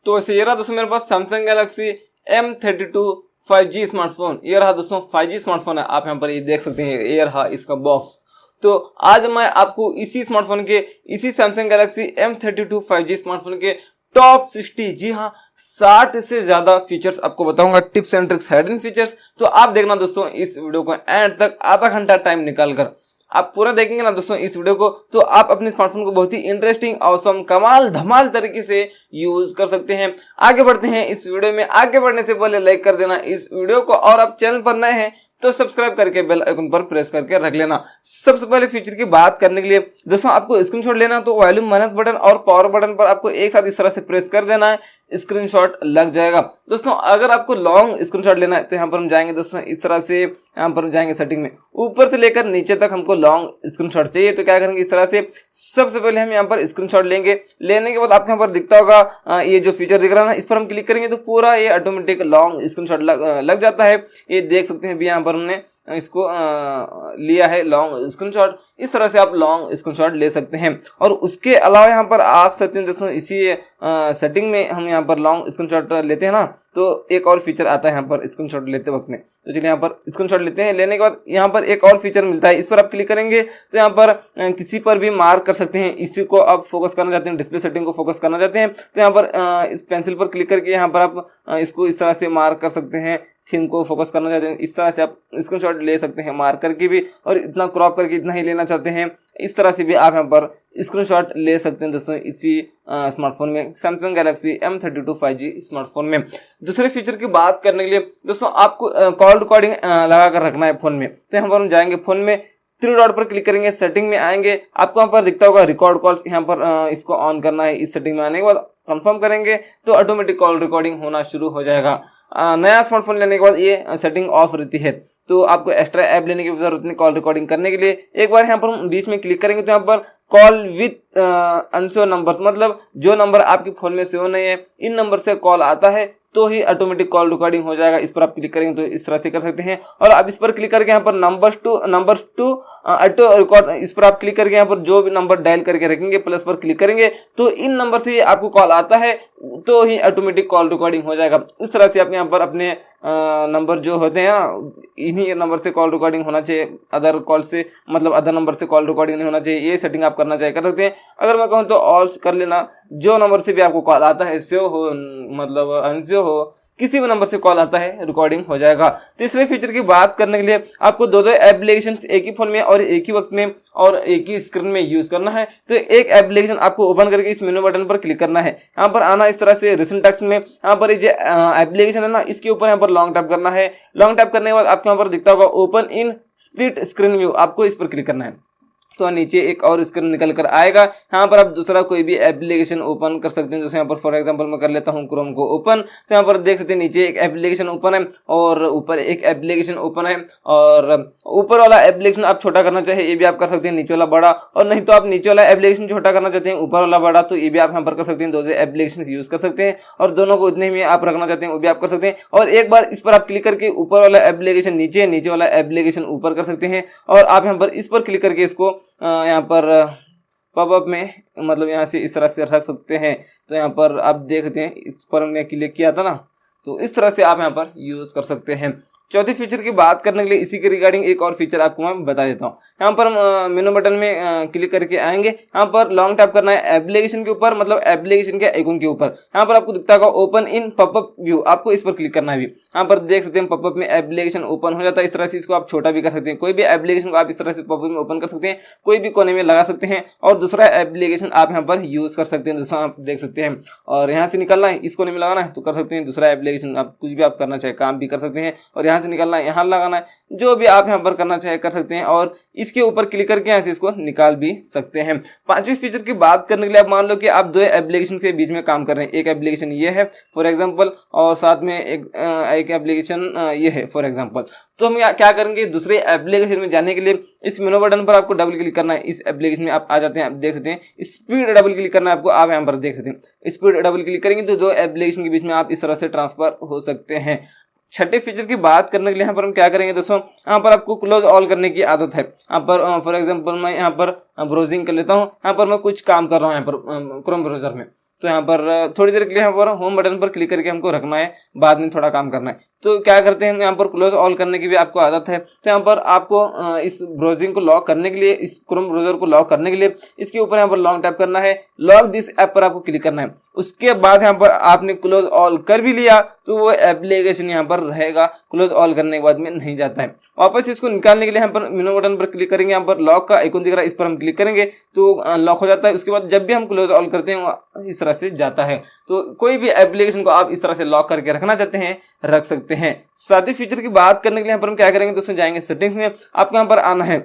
तो वैसे ये रहा दोस्तों मेरे पास Samsung Galaxy M32 5G smartphone. ये रहा दोस्तों 5G स्मार्टफोन है, आप यहाँ पर ये देख सकते हैं, ये रहा इसका बॉक्स। तो आज मैं आपको इसी स्मार्टफोन के, इसी Samsung Galaxy M32 5G smartphone के टॉप 60, जी हाँ 60 से ज्यादा फीचर्स आपको बताऊंगा, tips and tricks, hidden features. तो आप देखना दोस्तों इस वीडियो को एंड तक, आधा घंटा टाइम निकाल कर आप पूरा देखेंगे ना दोस्तों इस वीडियो को, तो आप अपने स्मार्टफोन को बहुत ही इंटरेस्टिंग, ऑसम, कमाल धमाल तरीके से यूज कर सकते हैं। आगे बढ़ते हैं इस वीडियो में। आगे बढ़ने से पहले लाइक कर देना इस वीडियो को, और आप चैनल पर नए हैं तो सब्सक्राइब करके बेल आइकन पर प्रेस करके रख लेना। सबसे पहले फीचर की बात करने के लिए दोस्तों आपको स्क्रीनशॉट लेना, तो वॉल्यूम माइनस बटन और पावर बटन पर आपको एक साथ इस तरह से प्रेस कर देना है, स्क्रीनशॉट लग जाएगा। दोस्तों अगर आपको लॉन्ग स्क्रीनशॉट लेना है तो यहाँ पर हम जाएंगे दोस्तों, इस तरह से यहाँ पर जाएंगे सेटिंग में, ऊपर से लेकर नीचे तक हमको लॉन्ग स्क्रीनशॉट चाहिए। तो क्या करेंगे, इस तरह से सबसे पहले हम यहाँ पर स्क्रीनशॉट लेंगे। लेने के बाद आपको यहाँ पर दिखता होगा ये जो फीचर दिख रहा है ना, इस पर हम क्लिक करेंगे तो पूरा ये ऑटोमेटिक लॉन्ग स्क्रीनशॉट लग जाता है। ये देख सकते हैं अभी यहाँ पर हमने इसको लिया है लॉन्ग स्क्रीनशॉट। इस तरह से आप लॉन्ग स्क्रीनशॉट ले सकते हैं। और उसके अलावा यहाँ पर आप सकते हैं दोस्तों, इसी सेटिंग में हम यहाँ पर लॉन्ग स्क्रीनशॉट लेते हैं ना, तो एक और फीचर आता है यहाँ पर स्क्रीनशॉट लेते वक्त में। तो चलिए यहाँ पर स्क्रीनशॉट लेते हैं। लेने के बाद यहाँ पर एक और फीचर मिलता है, इस पर आप क्लिक करेंगे तो यहाँ पर किसी पर भी मार्क कर सकते हैं। इसी को आप फोकस करना चाहते हैं, डिस्प्ले सेटिंग को फोकस करना चाहते हैं, तो यहाँ पर इस पेंसिल पर क्लिक करके यहाँ पर आप इसको इस तरह से मार्क कर सकते हैं। थीम को फोकस करना चाहते हैं, इस तरह से आप स्क्रीनशॉट ले सकते हैं मार्क करके भी, और इतना क्रॉप करके इतना ही लेना चाहते हैं, इस तरह से भी आप यहाँ पर स्क्रीनशॉट ले सकते हैं दोस्तों इसी स्मार्टफोन में, Samsung Galaxy M32 5G smartphone में। दूसरे फीचर की बात करने के लिए दोस्तों आपको कॉल रिकॉर्डिंग लगा कर रखना है फोन में। तो यहाँ पर हम जाएंगे फोन में, थ्री डॉट पर क्लिक करेंगे, सेटिंग में आएंगे, आपको यहाँ पर दिखता होगा रिकॉर्ड कॉल्स, यहाँ पर इसको ऑन करना है। इस सेटिंग में आने के बाद कंफर्म करेंगे तो ऑटोमेटिक कॉल रिकॉर्डिंग होना शुरू हो जाएगा। नया स्मार्टफोन लेने के बाद ये सेटिंग ऑफ रहती है, तो आपको एक्स्ट्रा ऐप लेने की जरूरत नहीं कॉल रिकॉर्डिंग करने के लिए। एक बार यहाँ पर हम बीच में क्लिक करेंगे तो यहाँ पर कॉल विथ अनसेव नंबर्स, मतलब जो नंबर आपके फोन में सेव नहीं है, इन नंबर से कॉल आता है तो ही ऑटोमेटिक कॉल रिकॉर्डिंग हो जाएगा। इस पर आप क्लिक करेंगे तो इस तरह से कर सकते हैं। और आप इस पर क्लिक करके यहाँ पर नंबर्स टू ऑटो रिकॉर्ड, इस पर आप क्लिक करके यहाँ पर जो भी नंबर डायल करके रखेंगे, प्लस पर क्लिक करेंगे तो इन नंबर से आपको कॉल आता है तो ही ऑटोमेटिक कॉल रिकॉर्डिंग हो जाएगा। इस तरह से आप यहाँ पर अपने नंबर जो होते हैं इन्हीं नंबर से कॉल रिकॉर्डिंग होना चाहिए, अदर कॉल से, मतलब अदर नंबर से कॉल रिकॉर्डिंग नहीं होना चाहिए। ये सेटिंग आप करना चाहिए, कर सकते हैं। अगर मैं कहूँ तो ऑल कर लेना, जो नंबर से भी आपको कॉल आता है, सेव हो मतलब अनसेव हो, किसी भी नंबर से कॉल आता है रिकॉर्डिंग हो जाएगा। तीसरे फीचर की बात करने के लिए आपको दो एप्लीकेशंस एक ही फोन में और एक ही वक्त में और एक ही स्क्रीन में यूज करना है। तो एक एप्लीकेशन आपको ओपन करके इस मेनू बटन पर क्लिक करना है, यहाँ पर आना इस तरह से रिसेंट टैक्स में, यहाँ पर ये एप्लीकेशन है ना, इसके ऊपर यहाँ पर लॉन्ग टैप करना है। लॉन्ग टैप करने के बाद आपको यहाँ पर दिखता होगा open in split screen view, आपको इस पर क्लिक करना है तो नीचे एक और स्क्रीन निकल कर आएगा। यहाँ पर आप दूसरा कोई भी एप्लीकेशन ओपन कर सकते हैं। जैसे यहाँ पर फॉर एग्जांपल मैं कर लेता हूँ क्रोम को ओपन, तो यहाँ पर देख सकते हैं नीचे एक एप्लीकेशन ओपन है और ऊपर एक एप्लीकेशन ओपन है। और ऊपर वाला एप्लीकेशन आप छोटा करना चाहे ये भी आप कर सकते हैं, नीचे वाला बड़ा, और नहीं तो आप नीचे वाला एप्लीकेशन छोटा करना चाहते हैं, ऊपर वाला बड़ा, तो ये भी आप यहाँ पर कर सकते हैं। दो एप्लीकेशन यूज कर सकते हैं और दोनों को उतने में आप रखना चाहते हैं वो भी आप कर सकते हैं। और एक बार इस पर आप क्लिक करके ऊपर वाला एप्लीकेशन नीचे, नीचे वाला एप्लीकेशन ऊपर कर सकते हैं। और आप यहाँ पर इस पर क्लिक करके इसको यहाँ पर पॉपअप में, मतलब यहाँ से इस तरह से रख सकते हैं। तो यहाँ पर आप देखते हैं इस पर हमने क्लिक किया था ना, तो इस तरह से आप यहाँ पर यूज कर सकते हैं। चौथे फीचर की बात करने के लिए इसी के रिगार्डिंग एक और फीचर आपको मैं बता देता हूँ। यहाँ पर हम मेनू बटन में क्लिक करके आएंगे, यहाँ पर लॉन्ग टैप करना है एप्लीकेशन के ऊपर, मतलब एप्लीकेशन के आइकन के ऊपर। यहाँ पर आपको दिखता होगा ओपन इन पॉपअप व्यू, आपको इस पर क्लिक करना है। यहाँ पर देख सकते हैं पॉपअप में एप्लीकेशन ओपन हो जाता है। इस तरह से इसको आप छोटा भी कर सकते हैं, कोई भी एप्लीकेशन को आप इस तरह से पॉपअप में ओपन कर सकते हैं, कोई भी कोने में लगा सकते हैं और दूसरा एप्लीकेशन आप यहाँ पर यूज कर सकते हैं। दूसरा आप देख सकते हैं, और यहाँ से निकलना है, इस कोने में लगाना है तो कर सकते हैं। दूसरा एप्लीकेशन आप कुछ भी आप करना चाहे काम भी कर सकते हैं, और यहाँ से निकलना है, यहाँ लगाना है, जो भी आप यहाँ पर करना चाहे कर सकते हैं। और इसके ऊपर क्लिक करके यहाँ से इसको निकाल भी सकते हैं। पांचवी फीचर की बात करने के लिए आप मान लो कि आप दो एप्लीकेशन के बीच में काम कर रहे हैं। एक एप्लीकेशन ये है फॉर एग्जांपल, और साथ में एक एप्लीकेशन ये है फॉर एग्जांपल। तो हम क्या करेंगे, दूसरे एप्लीकेशन में जाने के लिए इस मेनू बटन पर आपको डबल क्लिक करना है। इस एप्लीकेशन में आप आ जाते हैं, आप देख सकते हैं स्पीड डबल क्लिक करना है आपको, आप यहाँ पर देख सकते हैं स्पीड डबल क्लिक करेंगे तो दो एप्लीकेशन के बीच में आप इस तरह से ट्रांसफर हो सकते हैं। छठे फीचर की बात करने के लिए यहाँ पर हम क्या करेंगे दोस्तों, यहाँ पर आपको क्लोज ऑल करने की आदत है। यहाँ पर फॉर एग्जांपल मैं यहाँ पर ब्राउजिंग कर लेता हूँ, यहाँ पर मैं कुछ काम कर रहा हूँ यहाँ पर क्रोम ब्राउजर में, तो यहाँ पर थोड़ी देर के लिए यहाँ पर होम बटन पर क्लिक करके हमको रखना है, बाद में थोड़ा काम करना है। तो क्या करते हैं, यहाँ पर क्लोज ऑल करने की भी आपको आदत है, तो यहाँ पर आपको इस ब्राउजिंग को लॉक करने के लिए, इस क्रोम ब्राउजर को लॉक करने के लिए इसके ऊपर यहाँ पर लॉन्ग टैप करना है, लॉक दिस ऐप पर आपको क्लिक करना है। उसके बाद यहाँ पर आपने क्लोज ऑल कर भी लिया तो वो एप्लीकेशन यहाँ पर रहेगा, क्लोज ऑल करने के बाद में नहीं जाता है। वापस इसको निकालने के लिए यहाँ पर मेनू बटन पर क्लिक करेंगे, यहाँ पर लॉक का आइकन दिख रहा है, इस पर हम क्लिक करेंगे तो लॉक हो जाता है। उसके बाद जब भी हम क्लोज ऑल करते हैं वो इस तरह से जाता है। तो कोई भी एप्लीकेशन को आप इस तरह से लॉक करके रखना चाहते हैं, रख सकते हैं। साथ ही फीचर की बात करने के लिए यहाँ पर हम क्या करेंगे, दोस्तों जाएंगे सेटिंग्स में, आपको यहाँ पर आना है,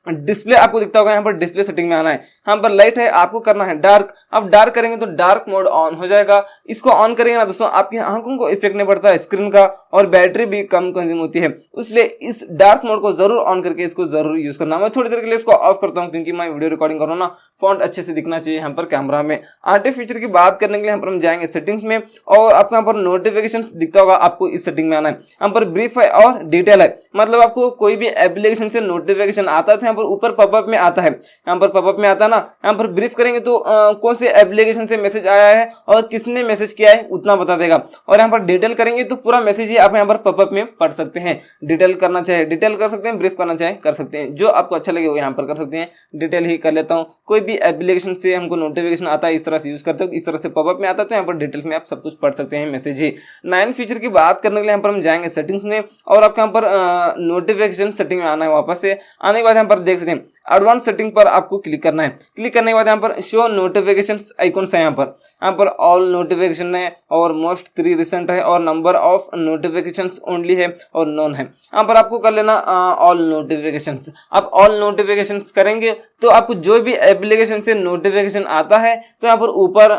डिस्प्ले आपको दिखता होगा, यहाँ पर डिस्प्ले सेटिंग में आना है, यहाँ पर लाइट है, आपको करना है डार्क। अब डार्क करेंगे तो डार्क मोड ऑन हो जाएगा। इसको ऑन करेंगे ना दोस्तों, आपकी आंखों को इफेक्ट नहीं पड़ता है स्क्रीन का, और बैटरी भी कम कंज्यूम होती है, इसलिए इस डार्क मोड को जरूर ऑन करके इसको जरूर यूज करना। मैं थोड़ी देर के लिए इसको ऑफ करता हूँ क्योंकि मैं वीडियो रिकॉर्डिंग कर रहा हूँ ना, फॉन्ट अच्छे से दिखना चाहिए यहाँ पर कैमरा में। आर्टिफ फीचर की बात करने के लिए यहाँ पर हम जाएंगे सेटिंग्स में, और आपको यहाँ पर नोटिफिकेशन दिखता होगा, आपको इस सेटिंग में आना है। यहाँ पर ब्रीफ है और डिटेल है, मतलब आपको कोई भी एप्लीकेशन से नोटिफिकेशन आता है यहाँ पर ऊपर पॉपअप में आता है, यहाँ पर पॉपअप में आता है ना, यहाँ पर ब्रीफ करेंगे तो कौन से एप्लीकेशन से मैसेज आया है और किसने मैसेज किया है उतना बता देगा। और यहाँ पर डिटेल करेंगे तो पूरा मैसेज ही आप यहाँ पर पॉपअप में पढ़ सकते हैं। डिटेल करना चाहे डिटेल कर सकते हैं, ब्रीफ करना चाहे कर सकते हैं, जो आपको अच्छा लगे वो यहाँ पर कर सकते हैं। डिटेल ही कर लेता हूँ। कोई भी एप्लीकेशन से हमको नोटिफिकेशन आता है, इस तरह से यूज करते हो, इस तरह से पॉपअप में आता है, तो यहाँ पर डिटेल्स में आप सब कुछ पढ़ सकते हैं मैसेज ही। 9 फीचर की बात करने के लिए यहाँ पर हम जाएंगे सेटिंग्स में, और आपके यहाँ पर नोटिफिकेशन सेटिंग में आना है। वापस से आने के बाद यहाँ पर देख सकते हैं एडवांस सेटिंग पर आपको क्लिक करना है। क्लिक करने के बाद यहाँ पर शो नोटिफिकेशन आइकॉन्स है, यहाँ पर ऑल नोटिफिकेशन है, और मोस्ट 3 रिसेंट है, और नंबर ऑफ नोटिफिकेशंस ओनली है, और नॉन है। यहाँ पर आपको कर लेना ऑल नोटिफिकेशंस। आप ऑल नोटिफिकेशंस करेंगे तो आपको जो भी एप्लीकेशन से नोटिफिकेशन आता है तो यहाँ पर ऊपर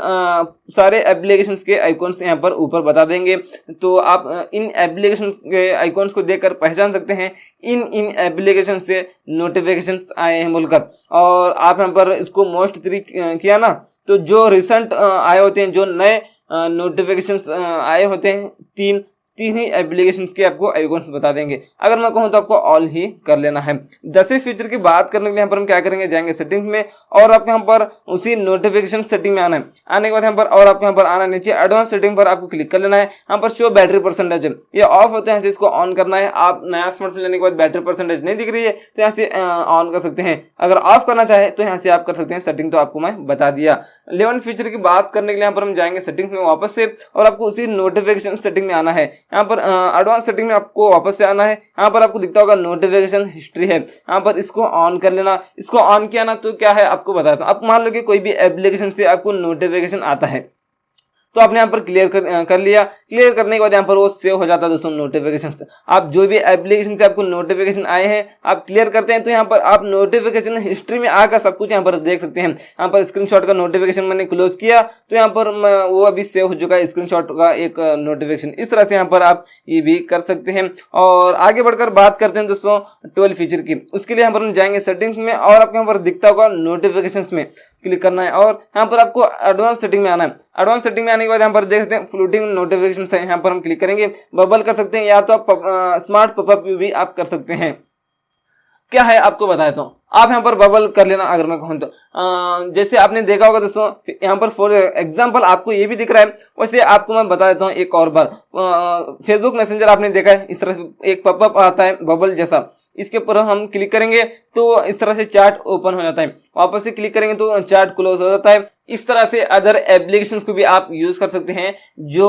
सारे एप्लीकेशंस के आइकॉन्स यहाँ पर ऊपर बता देंगे। तो आप इन एप्लीकेशंस के आइकॉन्स को देखकर पहचान सकते हैं इन एप्लीकेशन से नोटिफिकेशंस आए हैं बोलकर। और आप यहाँ पर इसको मोस्ट 3 किया ना, तो जो रिसेंट आए होते हैं, जो नए नोटिफिकेशंस आए होते हैं, तीन ही एप्लीकेशंस के आपको आइकॉन्स बता देंगे। अगर मैं कहूँ तो आपको ऑल ही कर लेना है। 10वें फीचर की बात करने के लिए यहाँ पर हम क्या करेंगे, जाएंगे सेटिंग्स में, और आपके यहाँ पर उसी नोटिफिकेशन सेटिंग में आना है। आने के बाद यहाँ पर और आपके यहाँ पर आना नीचे एडवांस सेटिंग पर आपको क्लिक कर लेना है। यहाँ पर शो बैटरी परसेंटेज, ये ऑफ होते हैं, इसको ऑन करना है। आप नया स्मार्टफोन लेने के बाद बैटरी परसेंटेज नहीं दिख रही है तो यहाँ से ऑन कर सकते हैं। अगर ऑफ करना चाहे तो यहाँ से आप कर सकते हैं। सेटिंग तो आपको मैं बता दिया। 11 फीचर की बात करने के लिए यहाँ पर हम जाएंगे सेटिंग्स में वापस से, और आपको उसी नोटिफिकेशन सेटिंग में आना है। यहाँ पर एडवांस सेटिंग में आपको वापस से आना है। यहाँ पर आपको दिखता होगा नोटिफिकेशन हिस्ट्री है, यहाँ पर इसको ऑन कर लेना। इसको ऑन किया ना तो क्या है आपको बताता हूँ। आप मान लो कि कोई भी एप्लीकेशन से आपको नोटिफिकेशन आता है तो आपने यहाँ पर क्लियर कर लिया। क्लियर करने के बाद यहाँ पर वो सेव हो जाता है दोस्तों नोटिफिकेशन। आप जो भी एप्लीकेशन से आपको नोटिफिकेशन आए हैं आप क्लियर करते हैं तो यहाँ पर आप नोटिफिकेशन हिस्ट्री में आकर सब कुछ यहाँ पर देख सकते हैं। यहाँ पर स्क्रीनशॉट का नोटिफिकेशन मैंने क्लोज किया तो यहाँ पर वो अभी सेव हो चुका है, स्क्रीनशॉट का एक नोटिफिकेशन। इस तरह से यहाँ पर आप ये भी कर सकते हैं। और आगे बढ़कर बात करते हैं दोस्तों 12 फीचर की। उसके लिए यहाँ पर हम जाएंगे सेटिंग्स में, और आपको यहाँ पर दिखता होगा नोटिफिकेशन में क्लिक करना है, और यहाँ पर आपको एडवांस सेटिंग में आना है। एडवांस सेटिंग में आने के बाद यहाँ पर देख सकते हैं फ्लोटिंग नोटिफिकेशन है, यहाँ पर हम क्लिक करेंगे। बबल कर सकते हैं, या तो आप स्मार्ट पॉपअप भी आप कर सकते हैं। क्या है आपको बताया तो आप यहाँ पर बबल कर लेना। अगर मैं कहूँ तो जैसे आपने देखा होगा दोस्तों, यहाँ पर फॉर एग्जांपल आपको ये भी दिख रहा है, वैसे आपको मैं बता देता हूँ एक और बार। फेसबुक मैसेंजर आपने देखा है, इस तरह से एक पॉपअप आता है बबल जैसा, इसके ऊपर हम क्लिक करेंगे तो इस तरह से चैट ओपन हो जाता है। वापस से क्लिक करेंगे तो चैट क्लोज हो जाता है। इस तरह से अदर एप्लीकेशंस को भी आप यूज कर सकते हैं जो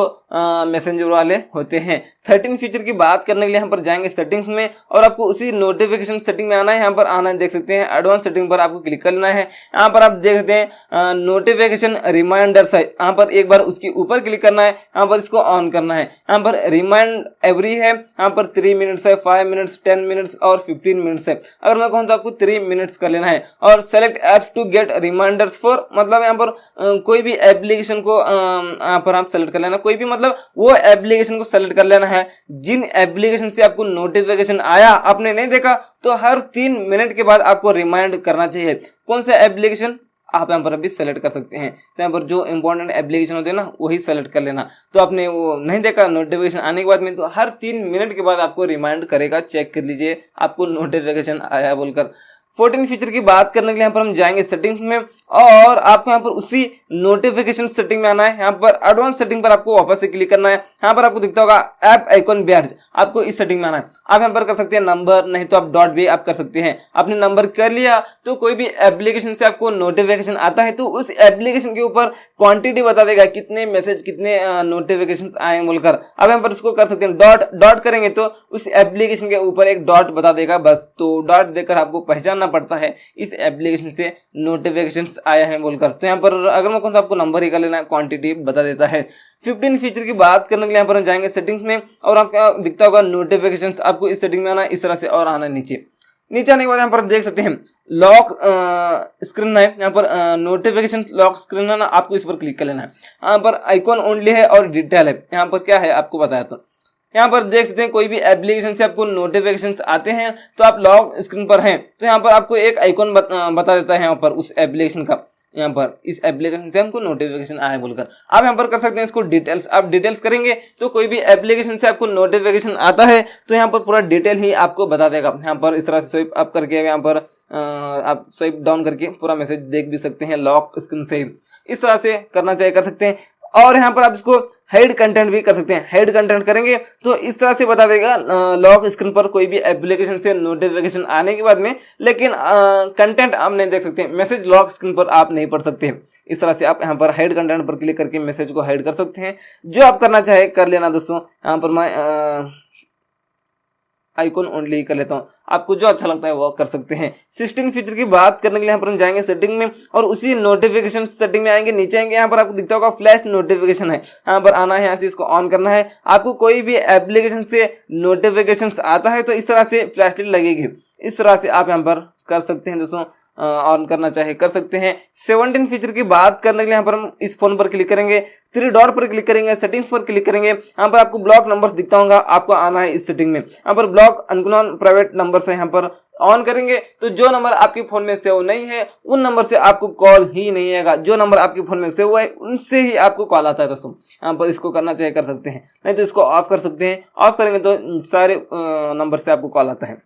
मैसेंजर वाले होते हैं। 13 फीचर की बात करने के लिए यहाँ पर जाएंगे सेटिंग्स में, और आपको उसी नोटिफिकेशन सेटिंग में आना है। यहाँ पर आना है, देख सकते हैं एडवांस सेटिंग पर आपको क्लिक करना है। यहाँ पर आप देख सकते हैं नोटिफिकेशन रिमाइंडर्स है, यहाँ पर एक बार उसके ऊपर क्लिक करना है। यहाँ पर इसको ऑन करना है। यहाँ पर रिमाइंड एवरी है, यहाँ पर 3 मिनट्स है, 5 मिनट्स, 10 मिनट्स और 15 मिनट्स है। अगर मैं कहूँ तो आपको 3 मिनट्स कर लेना है। और select apps to get reminders for, मतलब यहाँ पर कोई भी एप्लीकेशन को यहाँ पर आप सेलेक्ट कर लेना। कोई भी मतलब वो एप्लीकेशन को सेलेक्ट कर लेना है जिन एप्लीकेशन से आपको नोटिफिकेशन आया, आपने नहीं देखा तो हर 3 मिनट के बाद आपको रिमाइंड करना चाहिए। कौन सा एप्लीकेशन आप यहाँ पर अभी सेलेक्ट कर सकते हैं। तो यहाँ पर जो इंपॉर्टेंट एप्लीकेशन होते हैं ना वही सेलेक्ट कर लेना। तो आपने वो नहीं देखा नोटिफिकेशन आने के बाद में, तो हर 3 मिनट के बाद आपको रिमाइंड करेगा। चेक कर लीजिए आपको नोटिफिकेशन आया बोलकर। 14 फीचर की बात करने के लिए यहाँ पर हम जाएंगे सेटिंग्स में, और आपको यहाँ पर उसी नोटिफिकेशन सेटिंग में आना है। यहाँ पर एडवांस सेटिंग पर आपको वापस से क्लिक करना है। यहाँ पर आपको दिखता होगा ऐप आइकॉन बैज, आपको इस सेटिंग में आना है। आप यहाँ पर कर सकते हैं नंबर, नहीं तो आप डॉट भी आप कर सकते हैं। आपने नंबर कर लिया तो कोई भी एप्लीकेशन से आपको नोटिफिकेशन आता है तो उस एप्लीकेशन के ऊपर क्वांटिटी बता देगा, कितने मैसेज कितने नोटिफिकेशन आए बोलकर। अब यहाँ पर इसको कर सकते हैं डॉट, डॉट करेंगे तो उस एप्लीकेशन के ऊपर एक डॉट बता देगा बस। तो डॉट देकर आपको पहचानना पड़ता है इस एप्लीकेशन से नोटिफिकेशन आया है बोलकर। तो यहाँ पर अगर मैं कहूँ तो आपको नंबर ही कर लेना, क्वांटिटी बता देता है। 15 फीचर की बात करने के लिए यहाँ पर हम जाएंगे सेटिंग्स में, और आपका दिखता होगा नोटिफिकेशंस, आपको इस सेटिंग में आना है इस तरह से, और आना है नीचे। नीचे आने के बाद यहाँ पर देख सकते हैं लॉक स्क्रीन है, यहाँ पर नोटिफिकेशन लॉक स्क्रीन है ना, आपको इस पर क्लिक कर लेना है। यहाँ पर आइकॉन ओनली है और डिटेल है। यहाँ पर क्या है आपको बताया, तो यहाँ पर देख सकते हैं कोई भी एप्लीकेशन से आपको नोटिफिकेशंस आते हैं तो आप लॉक स्क्रीन पर हैं तो यहाँ पर आपको एक आइकॉन बता देता है यहाँ पर उस एप्लीकेशन का। यहाँ पर इस एप्लीकेशन से हमको नोटिफिकेशन आया बोलकर आप यहाँ पर कर सकते हैं इसको डिटेल्स। आप डिटेल्स करेंगे तो कोई भी एप्लीकेशन से आपको नोटिफिकेशन आता है तो यहाँ पर पूरा डिटेल ही आपको बता देगा। यहाँ पर इस तरह से स्वाइप अप करके यहाँ पर आप स्वाइप डाउन करके पूरा मैसेज देख भी सकते हैं लॉक स्क्रीन से। इस तरह से करना चाहिए, कर सकते हैं। और यहाँ पर आप इसको हाइड कंटेंट भी कर सकते हैं। हाइड कंटेंट करेंगे तो इस तरह से बता देगा लॉक स्क्रीन पर कोई भी एप्लीकेशन से नोटिफिकेशन आने के बाद में, लेकिन कंटेंट आप नहीं देख सकते, मैसेज लॉक स्क्रीन पर आप नहीं पढ़ सकते। इस तरह से आप यहाँ पर हाइड कंटेंट पर क्लिक करके मैसेज को हाइड कर सकते हैं। जो आप करना चाहे कर लेना दोस्तों। यहाँ पर मैं आइकॉन ओनली कर लेता हूँ, आपको जो अच्छा लगता है वो कर सकते हैं। 16 फीचर की बात करने के लिए यहाँ पर हम जाएंगे सेटिंग में, और उसी नोटिफिकेशन सेटिंग में आएंगे। नीचे आएंगे, यहाँ पर आपको दिखता होगा फ्लैश नोटिफिकेशन है, यहाँ पर आना है, यहाँ से इसको ऑन करना है। आपको कोई भी एप्लीकेशन से नोटिफिकेशन आता है तो इस तरह से फ्लैश लाइट लगेगी। इस तरह से आप यहाँ पर कर सकते हैं दोस्तों, ऑन करना चाहे कर सकते हैं। 17 फीचर की बात करने के लिए यहाँ पर हम इस फोन पर क्लिक करेंगे, 3 डॉट पर क्लिक करेंगे, सेटिंग्स पर क्लिक करेंगे। यहाँ पर आपको ब्लॉक नंबर्स दिखता होगा, आपको आना है इस सेटिंग में। यहाँ पर ब्लॉक अननोन प्राइवेट नंबर्स है, यहाँ पर ऑन करेंगे तो जो नंबर आपके फोन में सेव नहीं है उन नंबर से आपको कॉल ही नहीं आएगा। जो नंबर आपके फोन में सेव हुआ है उनसे ही आपको कॉल आता है दोस्तों। यहाँ पर इसको करना चाहिए कर सकते हैं, नहीं तो इसको ऑफ कर सकते हैं। ऑफ करेंगे तो सारे नंबर से आपको कॉल आता है।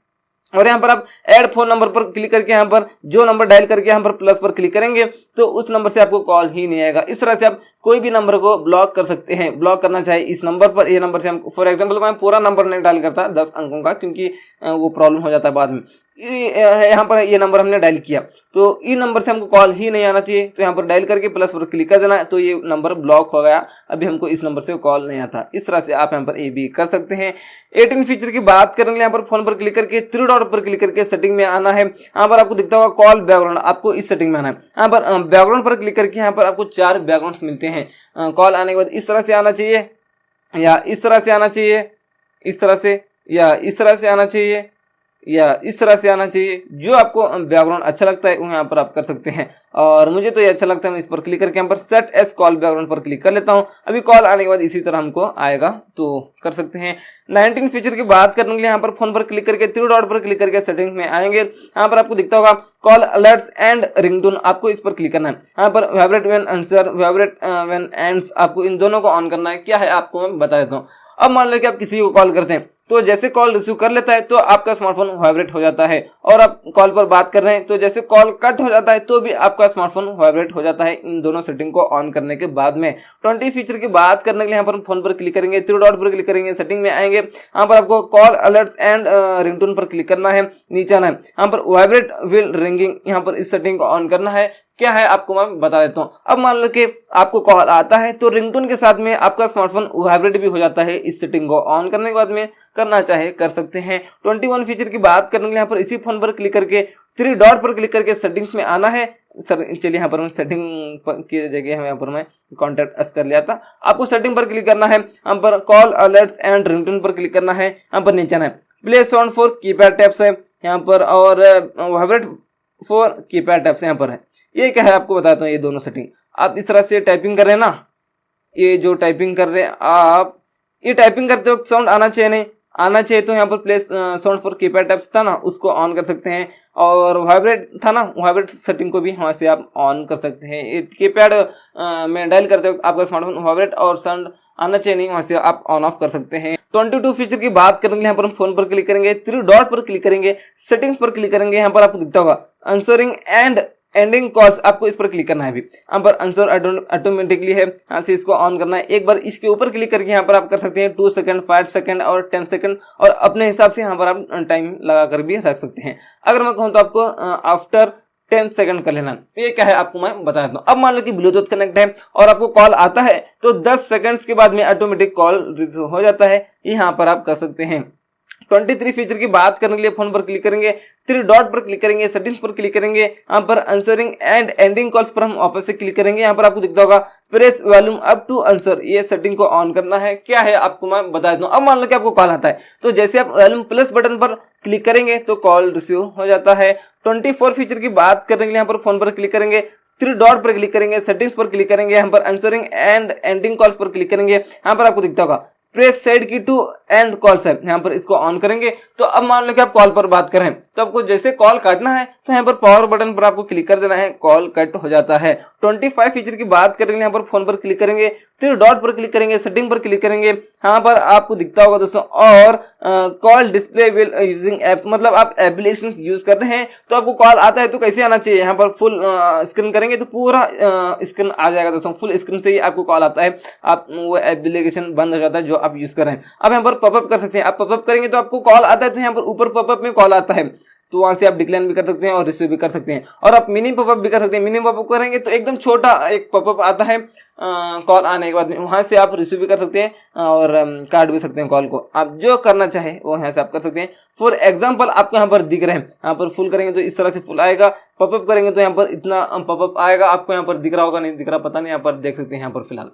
और यहाँ पर आप ऐड फोन नंबर पर क्लिक करके यहाँ पर जो नंबर डायल करके यहाँ पर प्लस पर क्लिक करेंगे तो उस नंबर से आपको कॉल ही नहीं आएगा। इस तरह से आप कोई भी नंबर को ब्लॉक कर सकते हैं। ब्लॉक करना चाहे इस नंबर पर, ये नंबर से हम फॉर एग्जांपल मैं पूरा नंबर नहीं डायल करता 10 अंकों का, क्योंकि वो प्रॉब्लम हो जाता है बाद में। यहाँ पर ये नंबर हमने डायल किया तो ये नंबर से हमको कॉल ही नहीं आना चाहिए, तो यहाँ पर डायल करके प्लस पर क्लिक कर देना है तो ये नंबर ब्लॉक हो गया, अभी हमको इस नंबर से कॉल नहीं आता। इस तरह से आप यहाँ पर ये भी कर सकते हैं। 18 फीचर की बात करेंगे, यहाँ पर फोन पर क्लिक करके 3 डॉट पर क्लिक करके सेटिंग में आना है। यहाँ पर आपको दिखता होगा कॉल बैकग्राउंड, आपको इस सेटिंग में आना है। यहाँ पर बैकग्राउंड पर क्लिक करके यहाँ पर आपको 4 बैकग्राउंड्स मिलते हैं। कॉल आने के बाद इस तरह से आना चाहिए, या इस तरह से आना चाहिए, इस तरह से, या इस तरह से आना चाहिए, या इस तरह से आना चाहिए। जो आपको बैकग्राउंड अच्छा लगता है वो यहाँ पर आप कर सकते हैं। और मुझे तो ये अच्छा लगता है, मैं इस पर क्लिक करके यहाँ पर सेट एस कॉल बैकग्राउंड पर क्लिक कर लेता हूँ। अभी कॉल आने के बाद इसी तरह हमको आएगा तो कर सकते हैं। 19 फीचर की बात करने के लिए यहाँ पर फोन पर क्लिक करके 3 डॉट पर क्लिक करके सेटिंग में आएंगे। यहाँ पर आपको दिखता होगा कॉल अलर्ट्स एंड रिंगटोन, आपको इस पर क्लिक करना है। यहाँ पर vibrate when answer, vibrate when ends, आपको इन दोनों को ऑन करना है। क्या है आपको मैं बता देता हूँ। अब मान लो कि आप किसी को कॉल करते हैं तो जैसे कॉल रिसीव कर लेता है तो आपका स्मार्टफोन वाइब्रेट हो जाता है, और आप कॉल पर बात कर रहे हैं तो जैसे कॉल कट हो जाता है तो भी आपका स्मार्टफोन वाइब्रेट हो जाता है, इन दोनों सेटिंग को ऑन करने के बाद में। 20 फीचर की बात करने के लिए यहाँ पर फोन पर क्लिक करेंगे, 3 डॉट पर क्लिक करेंगे, सेटिंग में आएंगे। यहाँ पर आपको कॉल अलर्ट्स एंड रिंगटोन पर क्लिक करना है, नीचे आना है। यहाँ पर वाइब्रेट व्हिल रिंगिंग, यहाँ पर इस सेटिंग को ऑन करना है। क्या है आपको मैं बता देता हूँ। अब मान लो कि आपको कॉल आता है तो रिंगटोन के साथ में आपका स्मार्टफोन वाइब्रेट भी हो जाता है। इस सेटिंग को ऑन करने के बाद में करना चाहे कर सकते हैं। 21 फीचर की बात करने के लिए यहाँ पर इसी फोन पर क्लिक करके 3 डॉट पर क्लिक करके सेटिंग्स में आना है। सर चलिए यहाँ पर मैं सेटिंग की जगह यहाँ पर मैं कॉन्टैक्ट अस कर लिया था। आपको सेटिंग पर क्लिक करना है, यहाँ पर कॉल अलर्ट्स एंड रिंगटोन पर क्लिक करना है। यहाँ पर नीचे आना है, play sound for keypad taps है यहाँ पर, और वाइब्रेट फॉर कीपैड टैप्स यहाँ पर है। ये क्या है आपको बताता हूँ। ये दोनों सेटिंग आप इस तरह से टाइपिंग कर रहे हैं ना, ये जो टाइपिंग कर रहे हैं आप, ये टाइपिंग करते वक्त साउंड आना चाहिए नहीं आना चाहिए, तो यहाँ पर play sound for keypad taps था ना, उसको ऑन कर सकते हैं। और वाइब्रेट था ना, वाइब्रेट सेटिंग को भी वहाँ से आप ऑन कर सकते हैं। कीपैड में डायल करते वक्त आपका स्मार्टफोन वाइब्रेट और साउंड आना चाहिए नहीं, वहां से आप ऑन ऑफ कर सकते हैं। 22 फीचर की बात करेंगे, यहाँ पर हम फोन पर क्लिक करेंगे, 3 डॉट पर क्लिक करेंगे, सेटिंग्स पर क्लिक करेंगे, यहाँ पर आपको दिखता होगा आंसरिंग एंड एंडिंग कॉल्स, आपको इस पर क्लिक करना है। अभी यहाँ पर आंसर ऑटोमेटिकली है, यहाँ से इसको ऑन करना है। एक बार इसके ऊपर क्लिक करके यहाँ पर आप कर सकते हैं 2 सेकंड, 5 सेकंड और 10 सेकंड, और अपने हिसाब से यहाँ पर आप टाइम लगा कर भी रख सकते हैं। अगर मैं कहूँ तो आपको आफ्टर 10 सेकंड कर लेना। ये क्या है आपको मैं बता देता हूँ। अब मान लो कि ब्लूटूथ कनेक्ट है और आपको कॉल आता है तो 10 सेकंड्स के बाद में ऑटोमेटिक कॉल रिसीव हो जाता है, यहाँ पर आप कर सकते हैं। 23 फीचर की बात करने के लिए फोन पर क्लिक करेंगे, 3 डॉट पर क्लिक करेंगे, सेटिंग्स पर क्लिक करेंगे, यहाँ पर आंसरिंग एंड एंडिंग कॉल्स पर हम वापस से क्लिक करेंगे। यहाँ पर आपको दिखता होगा press volume up to answer, ये सेटिंग को ऑन करना है। क्या है आपको मैं बता देता हूँ। अब मान लो कि आपको कॉल आता है तो जैसे आप वॉल्यूम प्लस बटन पर क्लिक करेंगे तो कॉल रिसीव हो जाता है। 24 फीचर की बात करने के लिए यहाँ पर फोन पर क्लिक करेंगे, 3 डॉट पर क्लिक करेंगे, सेटिंग्स पर क्लिक करेंगे, यहाँ पर आंसरिंग एंड एंडिंग कॉल्स पर क्लिक करेंगे। यहाँ पर आपको दिखता होगा प्रेस साइड की टू एंड कॉल्स है, यहाँ पर इसको ऑन करेंगे। तो अब मान लो कि आप कॉल पर बात करें तो आपको जैसे कॉल काटना है तो यहाँ पर पावर बटन पर आपको क्लिक कर देना है, कॉल कट हो जाता है। 25 फीचर की बात करेंगे, यहाँ पर फोन पर क्लिक करेंगे, 3 डॉट पर क्लिक करेंगे, सेटिंग पर क्लिक करेंगे, यहाँ पर आपको दिखता होगा दोस्तों और call display will using apps, मतलब आप एप्लीकेशन यूज कर रहे हैं तो आपको कॉल आता है तो कैसे आना चाहिए। यहाँ पर फुल स्क्रीन करेंगे तो पूरा स्क्रीन आ जाएगा दोस्तों, फुल स्क्रीन से ही आपको कॉल आता है, आप वो एप्लीकेशन बंद हो जाता है जो आप यूज कर रहे हैं। अब यहाँ पर पॉपअप कर सकते हैं, आप पॉपअप करेंगे तो आपको कॉल आता है तो यहाँ पर ऊपर पॉपअप में कॉल आता है तो वहां से आप डिक्लाइन भी कर सकते हैं और रिसीव भी कर सकते हैं। और आप मिनी पॉपअप भी कर सकते हैं, मिनी पॉपअप करेंगे तो एकदम छोटा एक पॉपअप आता है कॉल आने के बाद में, वहां से आप रिसीव भी कर सकते हैं और काट भी सकते हैं कॉल को। आप जो करना चाहे वो यहाँ से आप कर सकते हैं। फॉर एग्जाम्पल आपको यहाँ पर दिख रहे हैं, यहाँ पर फुल करेंगे तो इस तरह से फुल आएगा, पॉपअप करेंगे तो यहाँ पर इतना पॉपअप आएगा। आपको यहाँ पर दिख रहा होगा, नहीं दिख रहा पता नहीं, यहाँ पर देख सकते हैं, यहाँ पर फिलहाल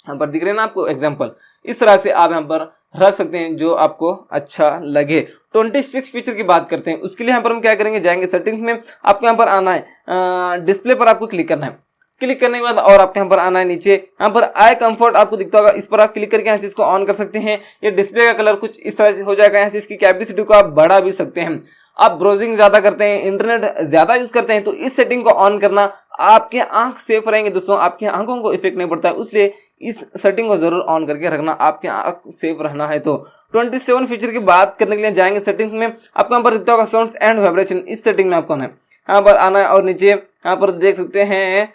यहाँ पर दिख रहे हैं ना आपको एग्जाम्पल। इस तरह से आप यहाँ पर रख सकते हैं जो आपको अच्छा लगे। 26 फीचर की बात करते हैं, उसके लिए यहाँ पर हम क्या करेंगे, जाएंगे सेटिंग्स में, आपको यहाँ पर आना है, डिस्प्ले पर आपको क्लिक करना है। क्लिक करने के बाद और आपके यहाँ पर आना है नीचे, यहाँ पर आई कंफर्ट आपको दिखता होगा, इस पर आप क्लिक करके यहाँ से इसको ऑन कर सकते हैं। ये डिस्प्ले का कलर कुछ इस तरह से हो जाएगा, यहाँ से इसकी कैपेसिटी को आप बढ़ा भी सकते हैं। आप ब्राउजिंग ज्यादा करते हैं, इंटरनेट ज्यादा यूज करते हैं तो इस सेटिंग को ऑन करना, आपके आंख सेफ रहेंगे दोस्तों, आपकी आंखों को इफेक्ट नहीं पड़ता है, इसलिए इस सेटिंग को जरूर ऑन करके रखना, आपके आंख सेफ रहना है। तो 27 फीचर की बात करने के लिए जाएंगे सेटिंग्स में, आपको यहाँ पर दिखता होगा साउंड्स एंड वाइब्रेशन, इस सेटिंग में आपको आना है, यहाँ पर आना है और नीचे यहाँ पर देख सकते हैं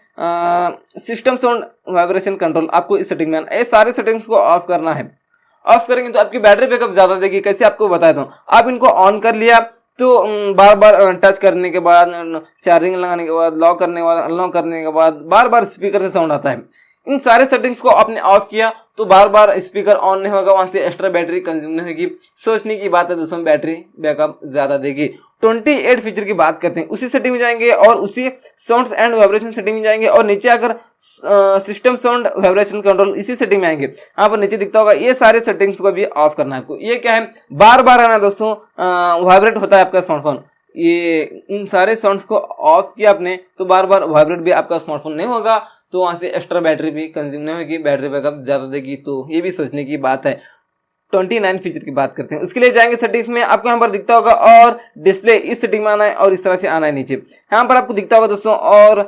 सिस्टम साउंड वाइब्रेशन कंट्रोल, आपको इस सेटिंग में आना है। ये सारे सेटिंग्स को ऑफ करना है। ऑफ करेंगे तो आपकी बैटरी बैकअप ज्यादा देगी, कैसे आपको बताता हूँ। आप इनको ऑन कर लिया तो बार बार टच करने के बाद, चार्जिंग लगाने के बाद, लॉक करने के बाद, अनलॉक करने के बाद बार बार स्पीकर से साउंड आता है। इन सारे सेटिंग्स को आपने ऑफ किया तो बार बार स्पीकर ऑन नहीं होगा, वहां से एक्स्ट्रा बैटरी कंज्यूम नहीं होगी। सोचने की बात है दोस्तों, बैटरी बैकअप ज्यादा देगी। 28 फीचर की बात करते हैं, उसी सेटिंग में जाएंगे और उसी साउंड्स एंड वाइब्रेशन सेटिंग में जाएंगे और नीचे आकर सिस्टम साउंड वाइब्रेशन कंट्रोल, इसी सेटिंग में आएंगे। यहाँ पर नीचे दिखता होगा, ये सारे सेटिंग्स को भी ऑफ करना है आपको। ये क्या है, बार बार आना दोस्तों, वाइब्रेट होता है आपका स्मार्टफोन। ये इन सारे साउंड्स को ऑफ किया आपने तो बार बार वाइब्रेट भी आपका स्मार्टफोन नहीं होगा, तो वहां से एक्स्ट्रा बैटरी भी कंज्यूम नहीं होगी, बैटरी बैकअप ज्यादा देगी। तो ये भी सोचने की बात है। 29 फीचर की बात करते हैं, उसके लिए जाएंगे सेटिंग्स में, आपको यहाँ पर दिखता होगा और डिस्प्ले, इस सेटिंग में आना है और इस तरह से आना है नीचे। यहाँ पर आपको दिखता होगा दोस्तों और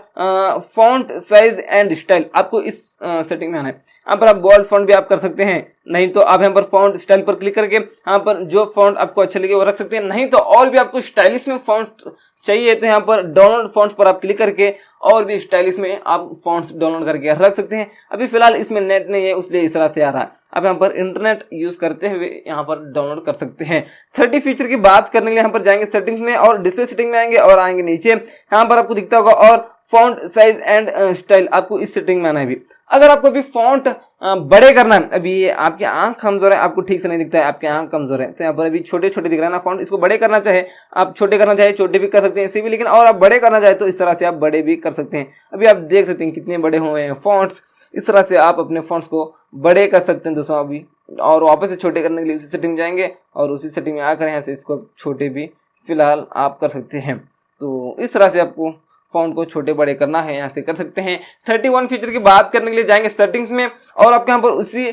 फॉन्ट साइज एंड स्टाइल, आपको इस सेटिंग में आना है। यहाँ पर आप बोल्ड फॉन्ट भी आप कर सकते हैं, नहीं तो आप यहाँ पर फॉन्ट स्टाइल पर क्लिक करके यहाँ पर जो फॉन्ट आपको अच्छा लगे वो रख सकते हैं। नहीं तो और भी आपको स्टाइलिश में फॉन्ट चाहिए तो यहाँ पर डाउनलोड फॉन्ट्स पर आप क्लिक करके और भी स्टाइलिश में आप फॉन्ट्स डाउनलोड करके रख सकते हैं। अभी फिलहाल इसमें नेट नहीं है इसलिए इस तरह से आ रहा है, आप यहाँ पर इंटरनेट यूज करते हुए यहाँ पर डाउनलोड कर सकते हैं। 30 फीचर की बात करने के लिए यहाँ पर जाएंगे सेटिंग्स में और डिस्प्ले सेटिंग में आएंगे और आएंगे नीचे, यहाँ पर आपको दिखता होगा और फॉन्ट साइज एंड स्टाइल, आपको इस सेटिंग में आना है। भी अगर आपको अभी फॉन्ट बड़े करना है, अभी आपकी आंख कमजोर है, आपको ठीक से नहीं दिखता है, आपकी आंख कमजोर है, तो यहाँ पर अभी छोटे छोटे दिख रहा है ना फॉन्ट, इसको बड़े करना चाहे आप छोटे करना चाहे छोटे भी कर सकते हैं इसे भी, लेकिन और आप बड़े करना चाहे तो इस तरह से आप बड़े भी कर सकते हैं। अभी आप देख सकते हैं कितने बड़े हुए हैं फॉन्ट्स, इस तरह से आप अपने फॉन्ट्स को बड़े कर सकते हैं दोस्तों अभी। और वापस से छोटे करने के लिए उसी सेटिंग जाएंगे और उसी सेटिंग में आकर यहाँ से इसको छोटे भी फिलहाल आप कर सकते हैं। तो इस तरह से आपको फॉन्ट को छोटे बड़े करना है, यहाँ से कर सकते हैं। 31 फीचर की बात करने के लिए जाएंगे सेटिंग्स में और आपके यहाँ पर उसी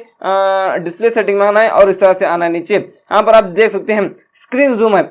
डिस्प्ले सेटिंग में आना है और इस तरह से आना है नीचे। यहाँ पर आप देख सकते हैं स्क्रीन जूम है,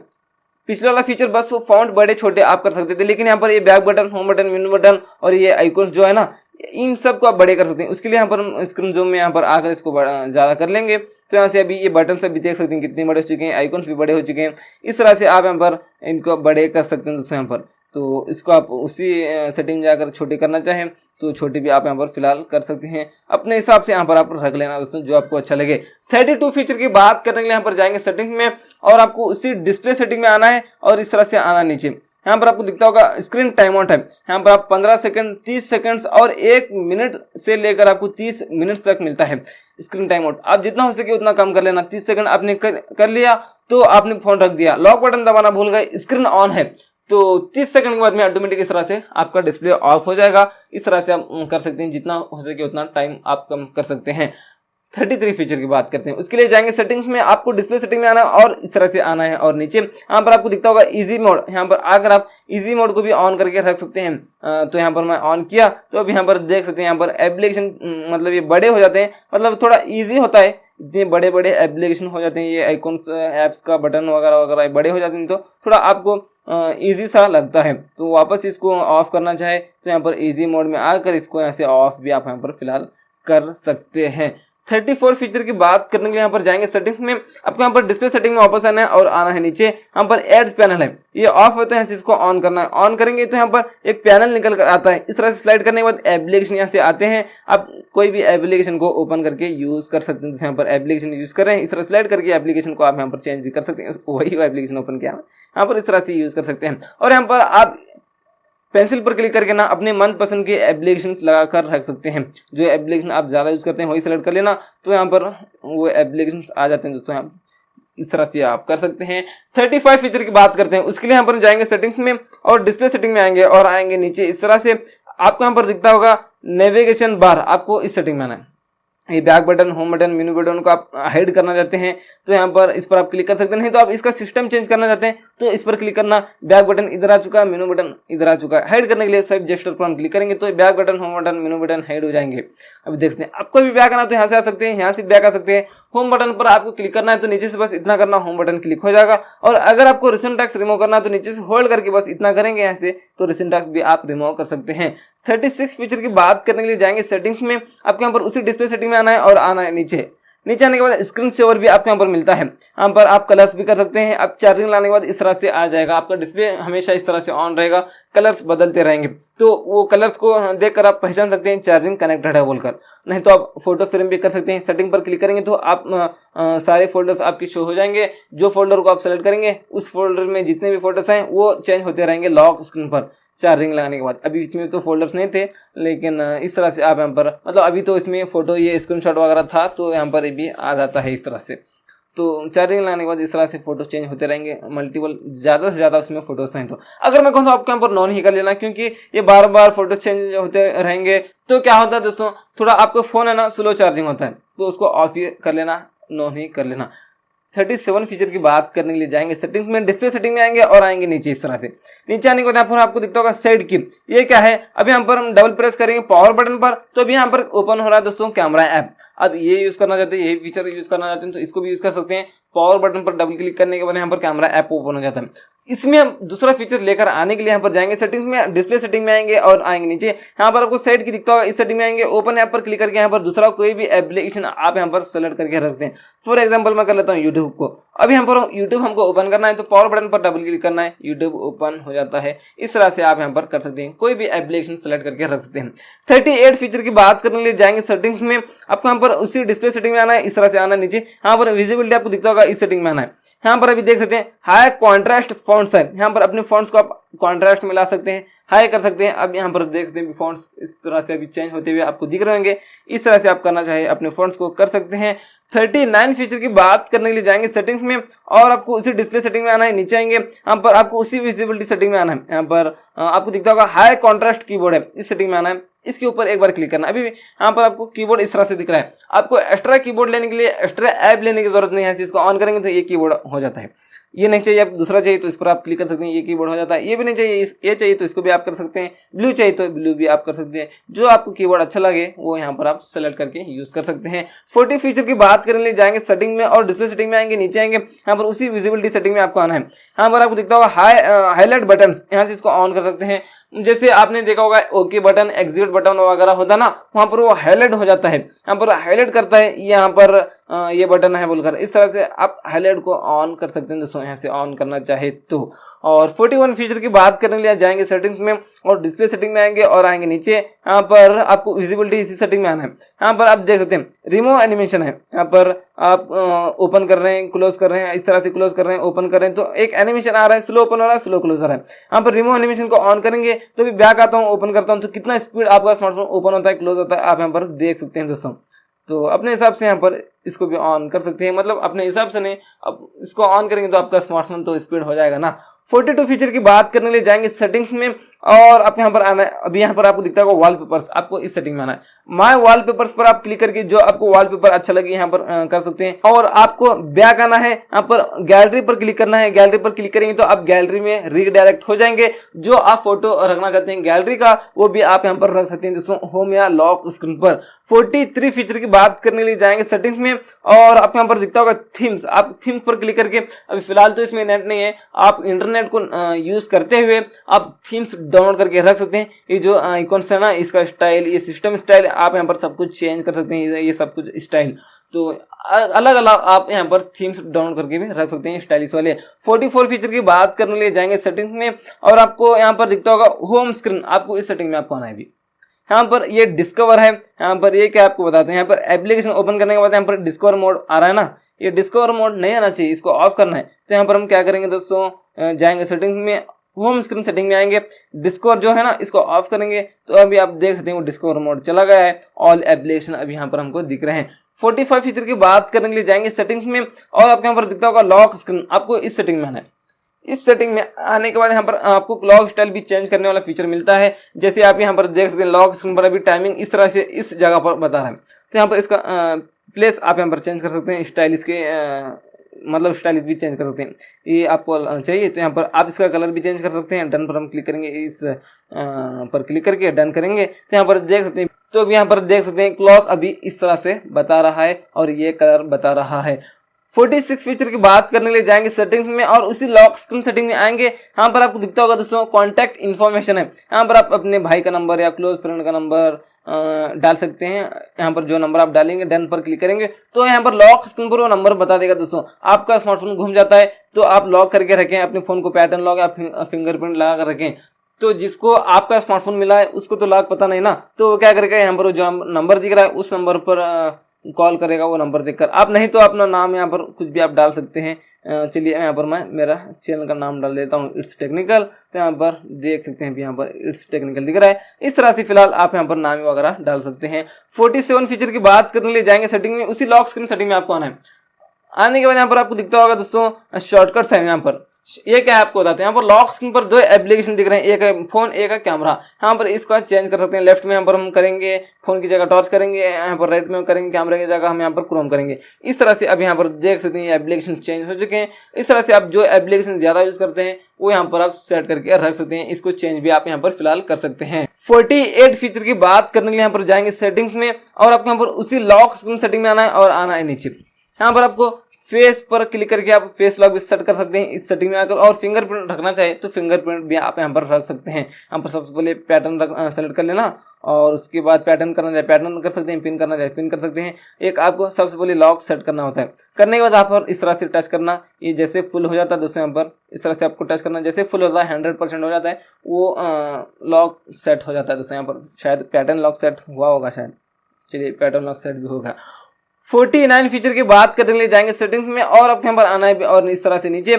पिछले वाला फीचर बस वो फॉन्ट बड़े छोटे आप कर सकते थे, लेकिन यहाँ पर ये बैक बटन, होम बटन, मेनू बटन और ये आइकॉन्स जो है ना, इन सब को आप बड़े कर सकते हैं। उसके लिए यहाँ पर हम स्क्रीन जूम में यहाँ पर आकर इसको ज़्यादा कर लेंगे। तो यहाँ से अभी ये बटन से भी देख सकते हैं कितने बड़े हो चुके हैं, आइकॉन्स भी बड़े हो चुके हैं। इस तरह से आप यहाँ पर इनको बड़े कर सकते हैं दोस्तों। यहाँ पर तो इसको आप उसी सेटिंग में जाकर छोटे करना चाहें तो छोटे भी आप यहाँ पर फिलहाल कर सकते हैं, अपने हिसाब से यहाँ पर आप रख लेना दोस्तों जो आपको अच्छा लगे। 32 फीचर की बात करने के लिए यहाँ पर जाएंगे सेटिंग्स में और आपको उसी डिस्प्ले सेटिंग में आना है और इस तरह से आना नीचे। यहाँ पर आपको दिखता होगा स्क्रीन टाइम आउट है, यहाँ पर आप 15 सेकंड, 30 सेकंड्स और 1 मिनट से लेकर आपको 30 मिनट तक मिलता है स्क्रीन टाइम आउट। आप जितना हो सके उतना कम कर लेना। 30 सेकंड आपने कर लिया तो आपने फोन रख दिया, लॉक बटन दबाना भूल गए, स्क्रीन ऑन है तो 30 सेकंड के बाद में ऑटोमेटिक इस तरह से आपका डिस्प्ले ऑफ हो जाएगा। इस तरह से आप कर सकते हैं, जितना हो सके उतना टाइम आप कम कर सकते हैं। 33 फीचर की बात करते हैं, उसके लिए जाएंगे सेटिंग्स में, आपको डिस्प्ले सेटिंग में आना है और इस तरह से आना है और नीचे यहाँ पर आपको दिखता होगा इजी मोड। यहाँ पर अगर आप इजी मोड को भी ऑन करके रख सकते हैं तो यहाँ पर मैं ऑन किया तो अब यहाँ पर देख सकते हैं यहाँ पर एप्लीकेशन मतलब ये बड़े हो जाते हैं, मतलब थोड़ा ईजी होता है। इतने बड़े बड़े एप्लीकेशन हो जाते हैं, ये आइकॉन्स ऐप्स का बटन वगैरह वगैरह बड़े हो जाते हैं तो थोड़ा आपको इजी सा लगता है। तो वापस इसको ऑफ करना चाहे तो यहाँ पर इजी मोड में आकर इसको यहाँ से ऑफ भी आप यहाँ पर फिलहाल कर सकते हैं। 34 फीचर की बात करने के लिए यहाँ पर जाएंगे सेटिंग्स में, आपको यहाँ पर डिस्प्ले सेटिंग में वापस आना है और आना है नीचे। यहाँ पर एड्स पैनल है, ये ऑफ होता है, इसको ऑन करना है। ऑन करेंगे तो यहाँ पर एक पैनल निकल कर आता है, इस तरह से स्लाइड करने के बाद एप्लीकेशन यहाँ से आते हैं। आप कोई भी एप्लीकेशन को ओपन करके यूज कर सकते हैं। तो यहाँ पर एप्लीकेशन यूज कर रहे हैं, इस तरह स्लाइड करके एप्लीकेशन को आप यहाँ पर चेंज भी कर सकते हैं, वही एप्लीकेशन ओपन किया यहाँ पर इस तरह से यूज कर सकते हैं। और यहाँ पर आप पेंसिल पर क्लिक करके ना अपने मनपसंद के एप्लीकेशंस लगा कर रख सकते हैं। जो एप्लीकेशन आप ज़्यादा यूज़ करते हैं वही सेलेक्ट कर लेना तो यहाँ पर वो एप्लीकेशंस आ जाते हैं दोस्तों। यहाँ इस तरह से आप कर सकते हैं। 35 फीचर की बात करते हैं, उसके लिए यहाँ पर जाएंगे सेटिंग्स में और डिस्प्ले सेटिंग में आएंगे और आएंगे नीचे। इस तरह से आपको यहाँ पर दिखता होगा नेविगेशन बार, आपको इस सेटिंग में आना है। ये बैक बटन, होम बटन, मेनू बटन को आप हाइड करना चाहते हैं तो यहाँ पर इस पर आप क्लिक कर सकते हैं। नहीं तो आप इसका सिस्टम चेंज करना चाहते हैं तो इस पर क्लिक करना। बैक बटन इधर आ चुका है, मेनू बटन इधर आ चुका है। हाइड करने के लिए स्वाइप जेस्चर पर हम क्लिक करेंगे तो बैक बटन, होम बटन, मेनू बटन हाइड हो जाएंगे। अभी देखते हैं, आपको भी बैक आना तो यहाँ से आ सकते हैं, यहाँ से बैक आ सकते हैं। होम बटन पर आपको क्लिक करना है तो नीचे से बस इतना करना, होम बटन क्लिक हो जाएगा। और अगर आपको रिसेंट टैक्स रिमूव करना है तो नीचे से होल्ड करके बस इतना करेंगे यहाँ से तो रिसेंट टैक्स भी आप रिमूव कर सकते हैं। 36 फीचर की बात करने के लिए जाएंगे सेटिंग्स में, आपको यहाँ पर उसी डिस्प्ले सेटिंग में आना है और आना है नीचे। नीचे आने के बाद स्क्रीन सेवर भी आपको यहाँ पर मिलता है, यहाँ पर आप कलर्स भी कर सकते हैं। आप चार्जिंग लाने के बाद इस तरह से आ जाएगा, आपका डिस्प्ले हमेशा इस तरह से ऑन रहेगा, कलर्स बदलते रहेंगे तो वो कलर्स को देखकर आप पहचान सकते हैं चार्जिंग कनेक्टेड है बोलकर। नहीं तो आप फोटो फ्रेम भी कर सकते हैं। सेटिंग पर क्लिक करेंगे तो आप सारे फोल्डर्स आपके शो हो जाएंगे। जो फोल्डर को आप सेलेक्ट करेंगे उस फोल्डर में जितने भी फोटोस हैं वो चेंज होते रहेंगे लॉक स्क्रीन पर चार्जिंग लगाने के बाद। अभी इसमें तो फोल्डर्स नहीं थे लेकिन इस तरह से आप यहाँ पर मतलब अभी तो इसमें फोटो ये स्क्रीनशॉट वगैरह था तो यहाँ पर भी आ जाता है इस तरह से। तो चार्जिंग लगाने के बाद इस तरह से फोटो चेंज होते रहेंगे, मल्टीपल ज़्यादा से ज़्यादा उसमें फोटोज हैं। तो अगर मैं कहूँ तो आपको यहाँ पर नॉन ही कर लेना, क्योंकि ये बार बार फोटोज चेंज होते रहेंगे तो क्या होता है दोस्तों, थोड़ा आपका फ़ोन है ना स्लो चार्जिंग होता है तो उसको ऑफ ही कर लेना, नॉन ही कर लेना। 37 फीचर की बात करने के लिए जाएंगे सेटिंग्स में, डिस्प्ले सेटिंग में आएंगे और आएंगे नीचे। इस तरह से नीचे आने के बाद यहाँ पर आपको दिखता होगा साइड की, ये क्या है, अभी यहाँ पर हम डबल प्रेस करेंगे पावर बटन पर तो अभी यहाँ पर ओपन हो रहा है दोस्तों कैमरा ऐप। अब ये यूज करना चाहते हैं, यही फीचर यूज करना चाहते हैं तो इसको भी यूज कर सकते हैं। पावर बटन पर डबल क्लिक करने के बाद यहाँ पर कैमरा ऐप ओपन हो जाता है। इसमें हम दूसरा फीचर लेकर आने के लिए यहाँ पर जाएंगे सेटिंग्स में, डिस्प्ले सेटिंग में आएंगे और आएंगे नीचे। यहाँ पर आपको साइड की दिखता होगा, इस सेटिंग में आएंगे, ओपन ऐप पर क्लिक करके यहाँ पर दूसरा कोई भी एप्लीकेशन आप यहाँ पर सेलेक्ट करके रखते हैं। फॉर एग्जांपल मैं कर लेता हूँ यूट्यूब को। अभी यहाँ पर यूट्यूब हमको ओपन करना है तो पावर बटन पर डबल क्लिक करना है, यूट्यूब ओपन हो जाता है। इस तरह से आप यहाँ पर कर सकते हैं, कोई भी एप्लीकेशन सेलेक्ट करके रख सकते हैं। 38 फीचर की बात करने के लिए जाएंगे सेटिंग्स में, आपको यहाँ पर उसी डिस्प्ले सेटिंग में आना है, इस तरह से आना है नीचे। यहाँ पर विजिबिलिटी आपको दिखता होगा, इस सेटिंग में आना है। यहाँ पर अभी देख सकते हैं हाई कॉन्ट्रास्ट फॉन्ट्स है, यहाँ पर अपने फॉन्ट्स को आप कॉन्ट्रास्ट में ला सकते हैं, हाई कर सकते हैं। अब यहाँ पर देख सकते हैं फॉन्ट्स इस तरह से अभी चेंज होते हुए आपको दिख रहे होंगे। इस तरह से आप करना चाहे अपने फॉन्ट्स को कर सकते हैं। 39 फीचर की बात करने के लिए जाएंगे सेटिंग्स में और आपको उसी डिस्प्ले सेटिंग में आना है, नीचे आएंगे। यहाँ पर आपको उसी विजिबिलिटी सेटिंग में आना है, यहाँ पर आपको दिखता होगा हाई कॉन्ट्रास्ट कीबोर्ड है, इस सेटिंग में आना है। इसके ऊपर एक बार क्लिक करना। अभी यहाँ पर आपको कीबोर्ड इस तरह से दिख रहा है। आपको एक्स्ट्रा कीबोर्ड लेने के लिए एक्स्ट्रा ऐप लेने की जरूरत नहीं है, इसको ऑन करेंगे तो ये कीबोर्ड हो जाता है। ये नहीं चाहिए, आप दूसरा चाहिए तो इस पर आप क्लिक कर सकते हैं, ये कीबोर्ड हो जाता है। ये भी नहीं चाहिए, ये चाहिए तो इसको भी आप कर सकते हैं। ब्लू चाहिए तो ब्लू भी आप कर सकते हैं। जो आपको कीबोर्ड अच्छा लगे वो यहाँ पर आप सेलेक्ट करके यूज कर सकते हैं। 40 फीचर की बात करने के लिए जाएंगे सेटिंग में और डिस्प्ले सेटिंग में आएंगे, नीचे आएंगे। यहाँ पर उसी विजिबिलिटी सेटिंग में आपको आना है। यहाँ पर आपको दिखता होगा हाईलाइट बटन, यहाँ से इसको ऑन कर सकते हैं। जैसे आपने देखा होगा ओके बटन, एग्जिट बटन वगैरह होता है ना, वहां पर वो हाईलाइट हो जाता है, यहाँ पर हाईलाइट करता है, यहाँ पर ये बटन है बोलकर, इस तरह से आप हाईलाइट को ऑन कर सकते हैं दोस्तों, यहाँ से ऑन करना चाहे तो। और 41 फीचर की बात करने के लिए जाएंगे सेटिंग्स में और डिस्प्ले सेटिंग में आएंगे और आएंगे नीचे, यहाँ पर आपको विजिबिलिटी इसी सेटिंग में आना है। यहाँ पर आप देख सकते हैं रिमूव एनिमेशन है, यहाँ पर आप ओपन कर रहे हैं, क्लोज कर रहे हैं, इस तरह से क्लोज कर रहे हैं, ओपन कर रहे हैं तो एक एनिमेशन आ रहा है, स्लो ओपन हो रहा है, स्लो क्लोज हो रहा है। यहाँ पर रिमूव एनिमेशन को ऑन करेंगे तो भी बैक आता हूँ, ओपन करता हूँ तो कितना स्पीड आपका स्मार्टफोन ओपन होता है, क्लोज होता है, आप यहाँ पर देख सकते हैं दोस्तों। तो अपने हिसाब से यहाँ पर इसको भी ऑन कर सकते हैं, मतलब अपने हिसाब से नहीं, अब इसको ऑन करेंगे तो आपका स्मार्टफोन तो स्पीड हो जाएगा ना। 42 फीचर की बात करने के लिए जाएंगे सेटिंग्स में और आप यहाँ पर आना है, अभी यहाँ पर आपको दिखता होगा वॉलपेपर्स, आपको इस सेटिंग में आना है। माय वॉलपेपर्स पर आप क्लिक करके जो आपको वॉलपेपर अच्छा लगे यहाँ पर कर सकते हैं। और आपको बैक आना है, यहाँ पर गैलरी पर क्लिक करना है, गैलरी पर क्लिक करेंगे तो आप गैलरी में रीडायरेक्ट हो जाएंगे, जो आप फोटो रखना चाहते हैं गैलरी का वो भी आप यहाँ पर रख सकते हैं दोस्तों, होम या लॉक स्क्रीन पर। 43 फीचर की बात करने के लिए जाएंगे सेटिंग्स में और आप यहाँ पर दिखता होगा थीम्स, आप थीम्स पर क्लिक करके, अभी फिलहाल तो इसमें नेट नहीं है, आप इंटरनेट को यूज करते हुए आप थीम्स डाउनलोड करके रख सकते हैं। ये जो आइकॉन्स है ना, इसका स्टाइल, ये सिस्टम स्टाइल, आप यहाँ पर सब कुछ चेंज कर सकते हैं, ये सब कुछ स्टाइल, तो अलग अलग आप यहाँ पर थीम्स डाउनलोड करके भी रख सकते हैं स्टाइलिश वाले। 44 फीचर की बात करने के लिए जाएंगे सेटिंग्स में और आपको यहाँ पर दिखता होगा होम स्क्रीन, आपको इस सेटिंग में आपको आना है भी। यहाँ पर ये डिस्कवर है, यहाँ पर ये क्या आपको बताते हैं, यहाँ पर एप्लीकेशन ओपन करने के बाद यहाँ पर डिस्कवर मोड आ रहा है ना, ये डिस्कवर मोड नहीं आना चाहिए, इसको ऑफ करना है। तो यहाँ पर हम क्या करेंगे दोस्तों, जाएंगे सेटिंग्स में, होम स्क्रीन सेटिंग में आएंगे, डिस्कवर जो है ना इसको ऑफ करेंगे तो अभी आप देख सकते हैं वो डिस्कवर मोड चला गया है, ऑल एप्लीकेशन अभी यहाँ पर हमको दिख रहे हैं। 45 फीचर की बात करने के लिए जाएंगे सेटिंग्स में और आपको यहाँ पर दिखता होगा लॉक स्क्रीन, आपको इस सेटिंग में आना है। इस सेटिंग में आने के बाद यहाँ पर आपको लॉक स्टाइल भी चेंज करने वाला फीचर मिलता है, जैसे आप यहाँ पर देख सकते हैं लॉक स्क्रीन पर अभी टाइमिंग इस तरह से इस जगह पर बता रहा है, तो यहाँ पर इसका प्लेस आप यहाँ पर चेंज कर सकते हैं, स्टाइल इसके मतलब स्टाइलिश भी चेंज कर सकते हैं, ये आपको चाहिए तो यहाँ पर आप इसका कलर भी चेंज कर सकते हैं। डन पर हम क्लिक करेंगे, इस पर क्लिक करके डन करेंगे तो यहाँ पर देख सकते हैं, तो अभी यहाँ पर देख सकते हैं क्लॉक अभी इस तरह से बता रहा है और ये कलर बता रहा है। 46 फीचर की बात करने के लिए जाएंगे सेटिंग्स में और उसी लॉक स्क्रीन सेटिंग में आएंगे। यहाँ पर आपको दिखता होगा दोस्तों कॉन्टैक्ट इन्फॉर्मेशन है, यहाँ पर आप अपने भाई का नंबर या क्लोज फ्रेंड का नंबर डाल सकते हैं। यहाँ पर जो नंबर आप डालेंगे डन पर क्लिक करेंगे तो यहाँ पर लॉक स्क्रीन पर वो नंबर बता देगा दोस्तों। आपका स्मार्टफोन घूम जाता है तो आप लॉक करके रखें अपने फोन को, पैटर्न लॉक या फिंगरप्रिंट लगा कर रखें, तो जिसको आपका स्मार्टफोन मिला है उसको तो लॉक पता नहीं ना, तो वो क्या करेगा, यहाँ पर जो नंबर दिख रहा है उस नंबर पर कॉल करेगा वो नंबर देखकर। आप नहीं तो अपना नाम यहाँ पर कुछ भी आप डाल सकते हैं। चलिए यहाँ पर मैं मेरा चैनल का नाम डाल देता हूँ, इट्स टेक्निकल, तो यहाँ पर देख सकते हैं यहाँ पर इट्स टेक्निकल दिख रहा है। इस तरह से फिलहाल आप यहाँ पर नाम वगैरह डाल सकते हैं। 47 फीचर की बात करने के लिए जाएंगे सेटिंग में, उसी लॉक स्क्रीन सेटिंग में आपको आना है। आने के बाद यहाँ पर आपको दिखता होगा दोस्तों शॉर्टकट्स है, यहाँ पर ये क्या है आपको बताते हैं। यहाँ पर लॉक स्क्रीन पर दो एप्लीकेशन दिख रहे हैं, एक है फोन एक है कैमरा। यहाँ पर इसका चेंज कर सकते हैं, लेफ्ट में यहाँ पर हम करेंगे फोन की जगह टॉर्च करेंगे, यहाँ पर राइट में करेंगे कैमरे की जगह हम यहाँ पर क्रोम करेंगे। इस तरह से अब यहाँ पर देख सकते हैं एप्लीकेशन चेंज हो चुके हैं। इस तरह से आप जो एप्लीकेशन ज्यादा यूज करते हैं वो यहाँ पर आप सेट करके रख सकते हैं, इसको चेंज भी आप यहाँ पर फिलहाल कर सकते हैं। 48 फीचर की बात करने के लिए यहाँ पर जाएंगे सेटिंग्स में और आपको यहाँ पर उसी लॉक स्क्रीन सेटिंग में आना है और आना है नीचे। यहाँ पर आपको फेस पर क्लिक करके आप फेस लॉक भी सेट कर सकते हैं इस सेटिंग में आकर, और फिंगरप्रिंट रखना चाहे तो फिंगरप्रिंट भी आप यहाँ पर रख सकते हैं। यहाँ पर सबसे पहले पैटर्न सेलेक्ट कर लेना और उसके बाद पैटर्न करना चाहे पैटर्न कर सकते हैं, पिन करना चाहे पिन कर सकते हैं। एक आपको सबसे पहले लॉक सेट करना होता है, करने के बाद आप पर इस तरह से टच करना, ये जैसे फुल हो जाता है दोस्तों, यहाँ पर इस तरह से आपको टच करना, जैसे फुल होता है 100% हो जाता है वो लॉक सेट हो जाता है दोस्तों। यहाँ पर शायद पैटर्न लॉक सेट हुआ होगा शायद, चलिए पैटर्न लॉक सेट भी होगा। 49 फीचर की बात करने के लिए जाएंगे सेटिंग्स में और आपको यहाँ पर आना है और इस तरह से नीचे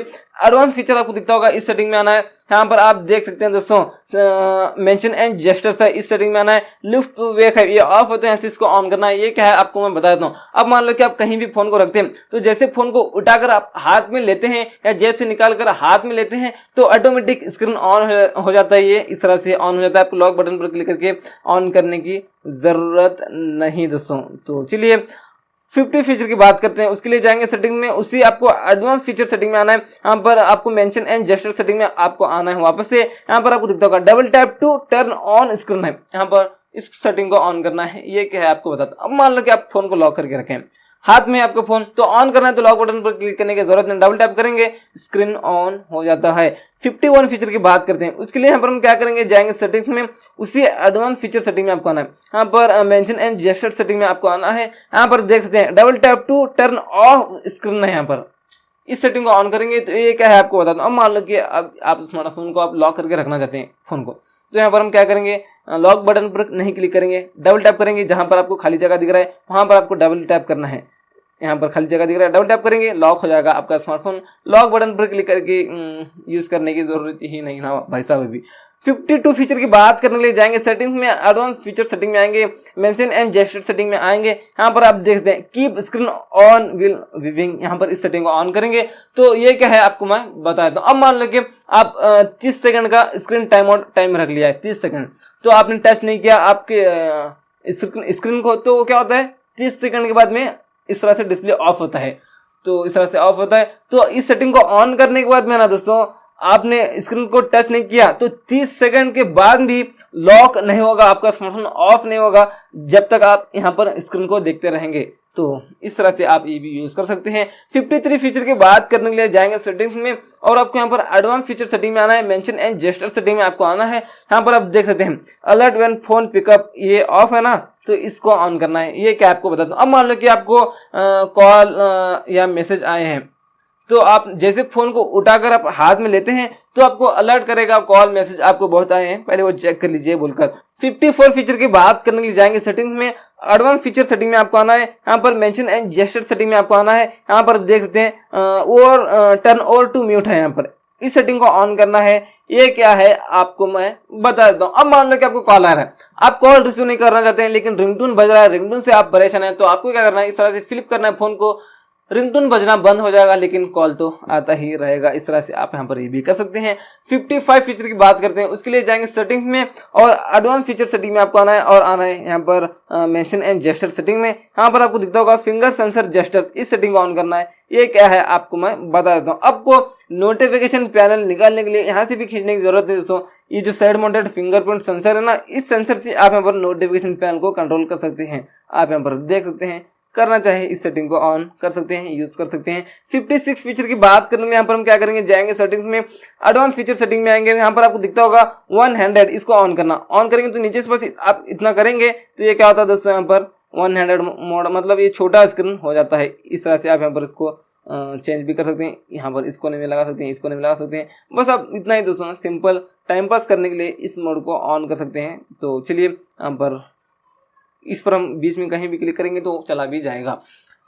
एडवांस फीचर आपको दिखता होगा, इस सेटिंग में आना है। यहाँ पर आप देख सकते हैं दोस्तों मेंशन एंड जेस्चर्स है, इस सेटिंग में आना है। लिफ्ट टू वेक है, ये ऑफ होते हैं, इसको ऑन करना है। ये क्या है आपको मैं बता देता हूँ। अब मान लो कि आप कहीं भी फोन को रखते हैं तो जैसे फोन को उठाकर आप हाथ में लेते हैं या जेब से निकाल कर हाथ में लेते हैं तो ऑटोमेटिक स्क्रीन ऑन हो जाता है, ये इस तरह से ऑन हो जाता है। आपको लॉक बटन पर क्लिक करके ऑन करने की जरूरत नहीं दोस्तों। तो चलिए 50 फीचर की बात करते हैं, उसके लिए जाएंगे सेटिंग में, उसी आपको एडवांस फीचर सेटिंग में आना है। यहाँ पर आपको मेंशन एंड जेस्चर सेटिंग में आपको आना है वापस से। यहाँ पर आपको दिखता होगा double tap to turn on screen है, यहाँ पर इस सेटिंग को ऑन करना है। ये क्या है आपको बताता हूं। अब मान लो कि आप फोन को लॉक करके रखें, हाथ में आपका फोन, तो ऑन करना है तो लॉक बटन पर क्लिक करने की जरूरत नहीं, डबल टैप करेंगे स्क्रीन ऑन हो जाता है। 51 फीचर की बात करते हैं, उसके लिए यहाँ पर हम क्या करेंगे, जाएंगे सेटिंग्स में, उसी एडवांस फीचर सेटिंग में आपको आना है। यहाँ पर मेंशन एंड जेस्चर सेटिंग में आपको आना है। यहाँ पर देख सकते हैं double tap to turn off screen है। यहाँ पर इस सेटिंग को ऑन करेंगे तो ये क्या है आपको बताता हूँ। अब मान लो कि अब आप स्मार्टफोन को आप लॉक करके रखना चाहते हैं फोन को, तो यहाँ पर हम क्या करेंगे, लॉक बटन पर नहीं क्लिक करेंगे, डबल टैप करेंगे, जहां पर आपको खाली जगह दिख रहा है वहां पर आपको डबल टैप करना है। यहाँ पर खाली जगह दिख रहा है, डबल टैप करेंगे, लॉक हो जाएगा आपका स्मार्टफोन। लॉक बटन पर क्लिक करके यूज करने की जरूरत ही नहीं ना भाई साहब। अभी 52 फीचर की बात करने के लिए जाएंगे सेटिंग्स में, एडवांस फीचर सेटिंग में आएंगे, मेंशन एंड जेस्चर सेटिंग में आएंगे। यहाँ पर आप देख सकते हैं keep screen on will viewing, यहाँ पर इस सेटिंग को ऑन करेंगे तो ये क्या है आपको मैं बता देता हूँ। अब मान लो कि आप 30 सेकंड का स्क्रीन टाइम आउट टाइम रख लिया है, 30 सेकंड, तो आपने टच नहीं किया आपके स्क्रीन को, तो क्या होता है 30 सेकंड के बाद में इस तरह से डिस्प्ले ऑफ होता है। तो इस तरह से ऑफ होता है। तो इस सेटिंग को ऑन करने के बाद में ना दोस्तों, आपने स्क्रीन को टच नहीं किया तो 30 सेकंड के बाद भी लॉक नहीं होगा, आपका स्मार्टफोन ऑफ नहीं होगा जब तक आप यहाँ पर स्क्रीन को देखते रहेंगे। तो इस तरह से आप ये भी यूज कर सकते हैं। 53 फीचर की बात करने के लिए जाएंगे सेटिंग्स में, और आपको यहाँ पर एडवांस फीचर सेटिंग में आना है, मेंशन एंड जेस्चर सेटिंग में आपको आना है। यहाँ पर आप देख सकते हैं अलर्ट व्हेन फोन पिकअप, ये ऑफ है ना, तो इसको ऑन करना है। ये क्या आपको बताता हूँ। अब मान लो कि आपको कॉल या मैसेज आए हैं, तो आप जैसे फोन को उठाकर आप हाथ में लेते हैं तो आपको अलर्ट करेगा कॉल मैसेज आपको बहुत आए हैं, पहले वो चेक कर लीजिए बोलकर। 54 फीचर की बात करने के लिए जाएंगे सेटिंग्स में, एडवांस फीचर सेटिंग में आपको आना है। यहाँ पर मेंशन एंड जेस्चर सेटिंग में आपको आना है। यहाँ पर देख सकते हैं और टर्न ओवर टू म्यूट है, यहाँ पर इस सेटिंग को ऑन करना है। ये क्या है आपको मैं बता देता हूँ। अब मान लो कि आपको कॉल आ रहा है, आप कॉल रिसीव नहीं करना चाहते हैं लेकिन रिंगटोन बज रहा है, रिंगटोन से आप परेशान हैं, तो आपको क्या करना है, इस तरह से फ्लिप करना है फोन को, रिंगटोन बजना बंद हो जाएगा लेकिन कॉल तो आता ही रहेगा। इस तरह से आप यहाँ पर ये भी कर सकते हैं। 55 फीचर की बात करते हैं, उसके लिए जाएंगे सेटिंग्स में और एडवांस फीचर सेटिंग में आपको आना है, और आना है यहाँ पर मेंशन एंड जेस्चर सेटिंग में। यहाँ पर आपको दिखता होगा फिंगर सेंसर जेस्चर्स, इस सेटिंग को ऑन करना है। ये क्या है आपको मैं बता देता हूँ। आपको नोटिफिकेशन पैनल निकालने के लिए यहाँ से भी खींचने की जरूरत है दोस्तों। ये जो साइड माउंटेड फिंगरप्रिंट सेंसर है ना, इस सेंसर से आप यहाँ पर नोटिफिकेशन पैनल को कंट्रोल कर सकते हैं। आप यहाँ पर देख सकते हैं, करना चाहे इस सेटिंग को ऑन कर सकते हैं, यूज कर सकते हैं। 56 फीचर की बात करने के लिए यहाँ पर हम क्या करेंगे, जाएंगे सेटिंग्स में, एडवांस फीचर सेटिंग में आएंगे। यहाँ पर आपको दिखता होगा 100, इसको ऑन करना। ऑन करेंगे तो नीचे से बस आप इतना करेंगे तो ये क्या होता है दोस्तों, यहाँ पर 100 मोड, मतलब ये छोटा स्क्रीन हो जाता है। इस तरह से आप यहाँ पर इसको चेंज भी कर सकते हैं, यहाँ पर इस कोने में लगा सकते हैं, इस कोने में लगा सकते हैं। बस आप इतना ही दोस्तों, सिंपल टाइम पास करने के लिए इस मोड को ऑन कर सकते हैं। तो चलिए यहाँ पर इस पर हम बीच में कहीं भी क्लिक करेंगे तो चला भी जाएगा।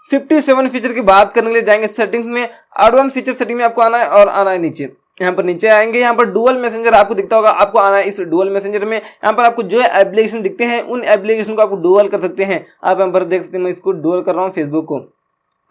57 फीचर की बात करने के लिए जाएंगे सेटिंग्स में, एडवांस फीचर सेटिंग में आपको आना है, और आना है नीचे। यहाँ पर नीचे आएंगे, यहाँ पर डुअल मैसेंजर आपको दिखता होगा, आपको आना है इस डुअल मैसेंजर में। यहाँ पर आपको जो एप्लीकेशन दिखते हैं उन एप्लीकेशन को आपको डुअल कर सकते हैं। आप यहाँ पर देख सकते हैं, मैं इसको डुअल कर रहा हूँ फेसबुक को,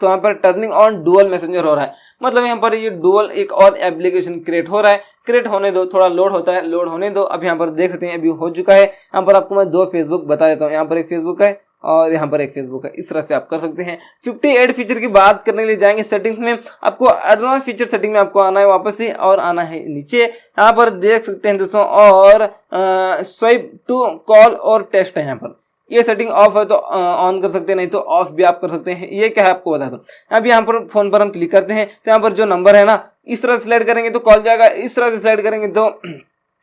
तो यहाँ पर टर्निंग ऑन डुअल मैसेंजर हो रहा है, मतलब यहाँ पर ये डुअल एक और एप्लीकेशन क्रिएट हो रहा है। क्रिएट होने दो, थोड़ा लोड होता है, लोड होने दो। अब यहाँ पर देख सकते हैं अभी हो चुका है। यहाँ पर आपको मैं 2 फेसबुक बता देता हूँ, यहाँ पर एक फेसबुक है और यहाँ पर एक फेसबुक है। इस तरह से आप कर सकते हैं। 58 फीचर की बात करने के लिए जाएंगे सेटिंग्स में, आपको एडवांस फीचर सेटिंग में आपको आना है वापस से, और आना है नीचे। यहाँ पर देख सकते हैं दोस्तों, और स्वाइप टू कॉल और टेक्स्ट है। यहाँ पर ये सेटिंग ऑफ है तो ऑन कर सकते हैं, नहीं तो ऑफ भी आप कर सकते हैं। ये क्या है आपको बता दो। अब यहाँ पर फोन पर हम क्लिक करते हैं तो यहाँ पर जो नंबर है ना, इस तरह से स्लाइड करेंगे तो कॉल जाएगा, इस तरह से स्लाइड करेंगे तो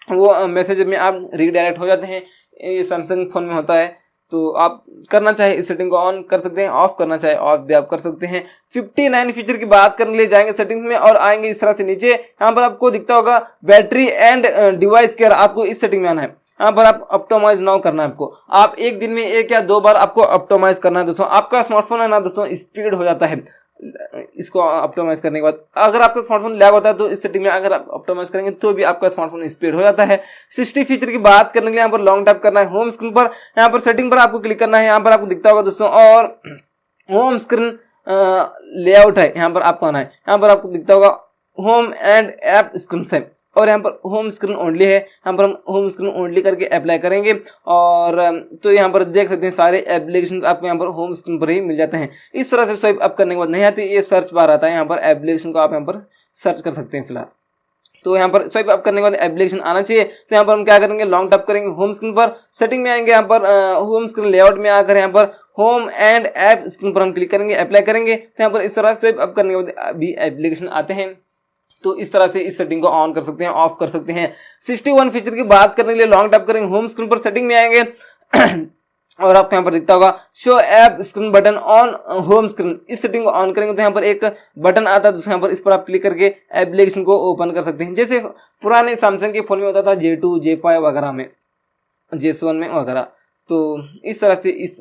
वो मैसेज में आप रीडायरेक्ट हो जाते हैं। ये सैमसंग फोन में होता है, तो आप करना चाहे इस सेटिंग को ऑन कर सकते हैं, ऑफ करना चाहे ऑफ भी आप कर सकते हैं। 59 फीचर की बात करने के लिए जाएंगे सेटिंग्स में और आएंगे इस तरह से नीचे। यहाँ पर आपको दिखता होगा बैटरी एंड डिवाइस केयर, आपको इस सेटिंग में आना है। यहाँ पर आप ऑप्टिमाइज नाउ करना है आपको। आप एक दिन में 1 या 2 बार आपको ऑप्टिमाइज करना है दोस्तों। आपका स्मार्टफोन है ना दोस्तों, स्पीड हो जाता है इसको ऑप्टिमाइज करने के बाद। अगर आपका स्मार्टफोन लैग होता है तो इस सेटिंग में अगर आप ऑप्टिमाइज करेंगे तो भी आपका स्मार्टफोन स्पीड हो जाता है। 60 फीचर की बात करने के लिए यहाँ पर लॉन्ग टैप करना है होम स्क्रीन पर, यहाँ पर सेटिंग पर आपको क्लिक करना है। यहाँ पर आपको दिखता होगा दोस्तों, और होम स्क्रीन लेआउट है, यहाँ पर आपको आना है। यहाँ पर आपको दिखता होगा होम एंड ऐप स्क्रीन से, और यहाँ पर होम स्क्रीन ओनली है। यहाँ पर हम होम स्क्रीन ओनली करके अप्लाई करेंगे, और तो यहाँ पर देख सकते हैं सारे एप्लीकेशन आपको यहाँ पर होम स्क्रीन पर ही मिल जाते हैं। इस तरह से स्वाइप अप करने के बाद नहीं आती, ये सर्च बार आता है। यहाँ पर एप्लीकेशन को आप यहाँ पर सर्च कर सकते हैं फिलहाल। तो यहाँ पर स्वाइप अप करने के बाद एप्लीकेशन आना चाहिए। तो यहाँ पर हम क्या करेंगे, लॉन्ग टैप करेंगे होम स्क्रीन पर, सेटिंग में आएंगे। यहाँ पर होम स्क्रीन लेआउट में आकर यहाँ पर होम एंड ऐप स्क्रीन पर हम क्लिक करेंगे, अप्लाई करेंगे तो यहाँ पर इस तरह से अब करने के बाद अभी एप्लीकेशन आते हैं। तो इस तरह से इस सेटिंग को ऑन कर सकते हैं, ऑफ कर सकते हैं। 61 फीचर की बात करने के लिए लॉन्ग टैप करेंगे, होम स्क्रीन पर सेटिंग में आएंगे और आपको यहाँ पर दिखता होगा show app screen button on home screen. इस सेटिंग को ऑन करेंगे तो यहाँ पर एक बटन आता है, यहाँ पर इस पर आप क्लिक करके एप्लीकेशन को ओपन कर सकते हैं। जैसे पुराने सैमसंग के फोन में होता था J2 J5 वगैरह में, J7 में वगैरह। तो इस तरह से इस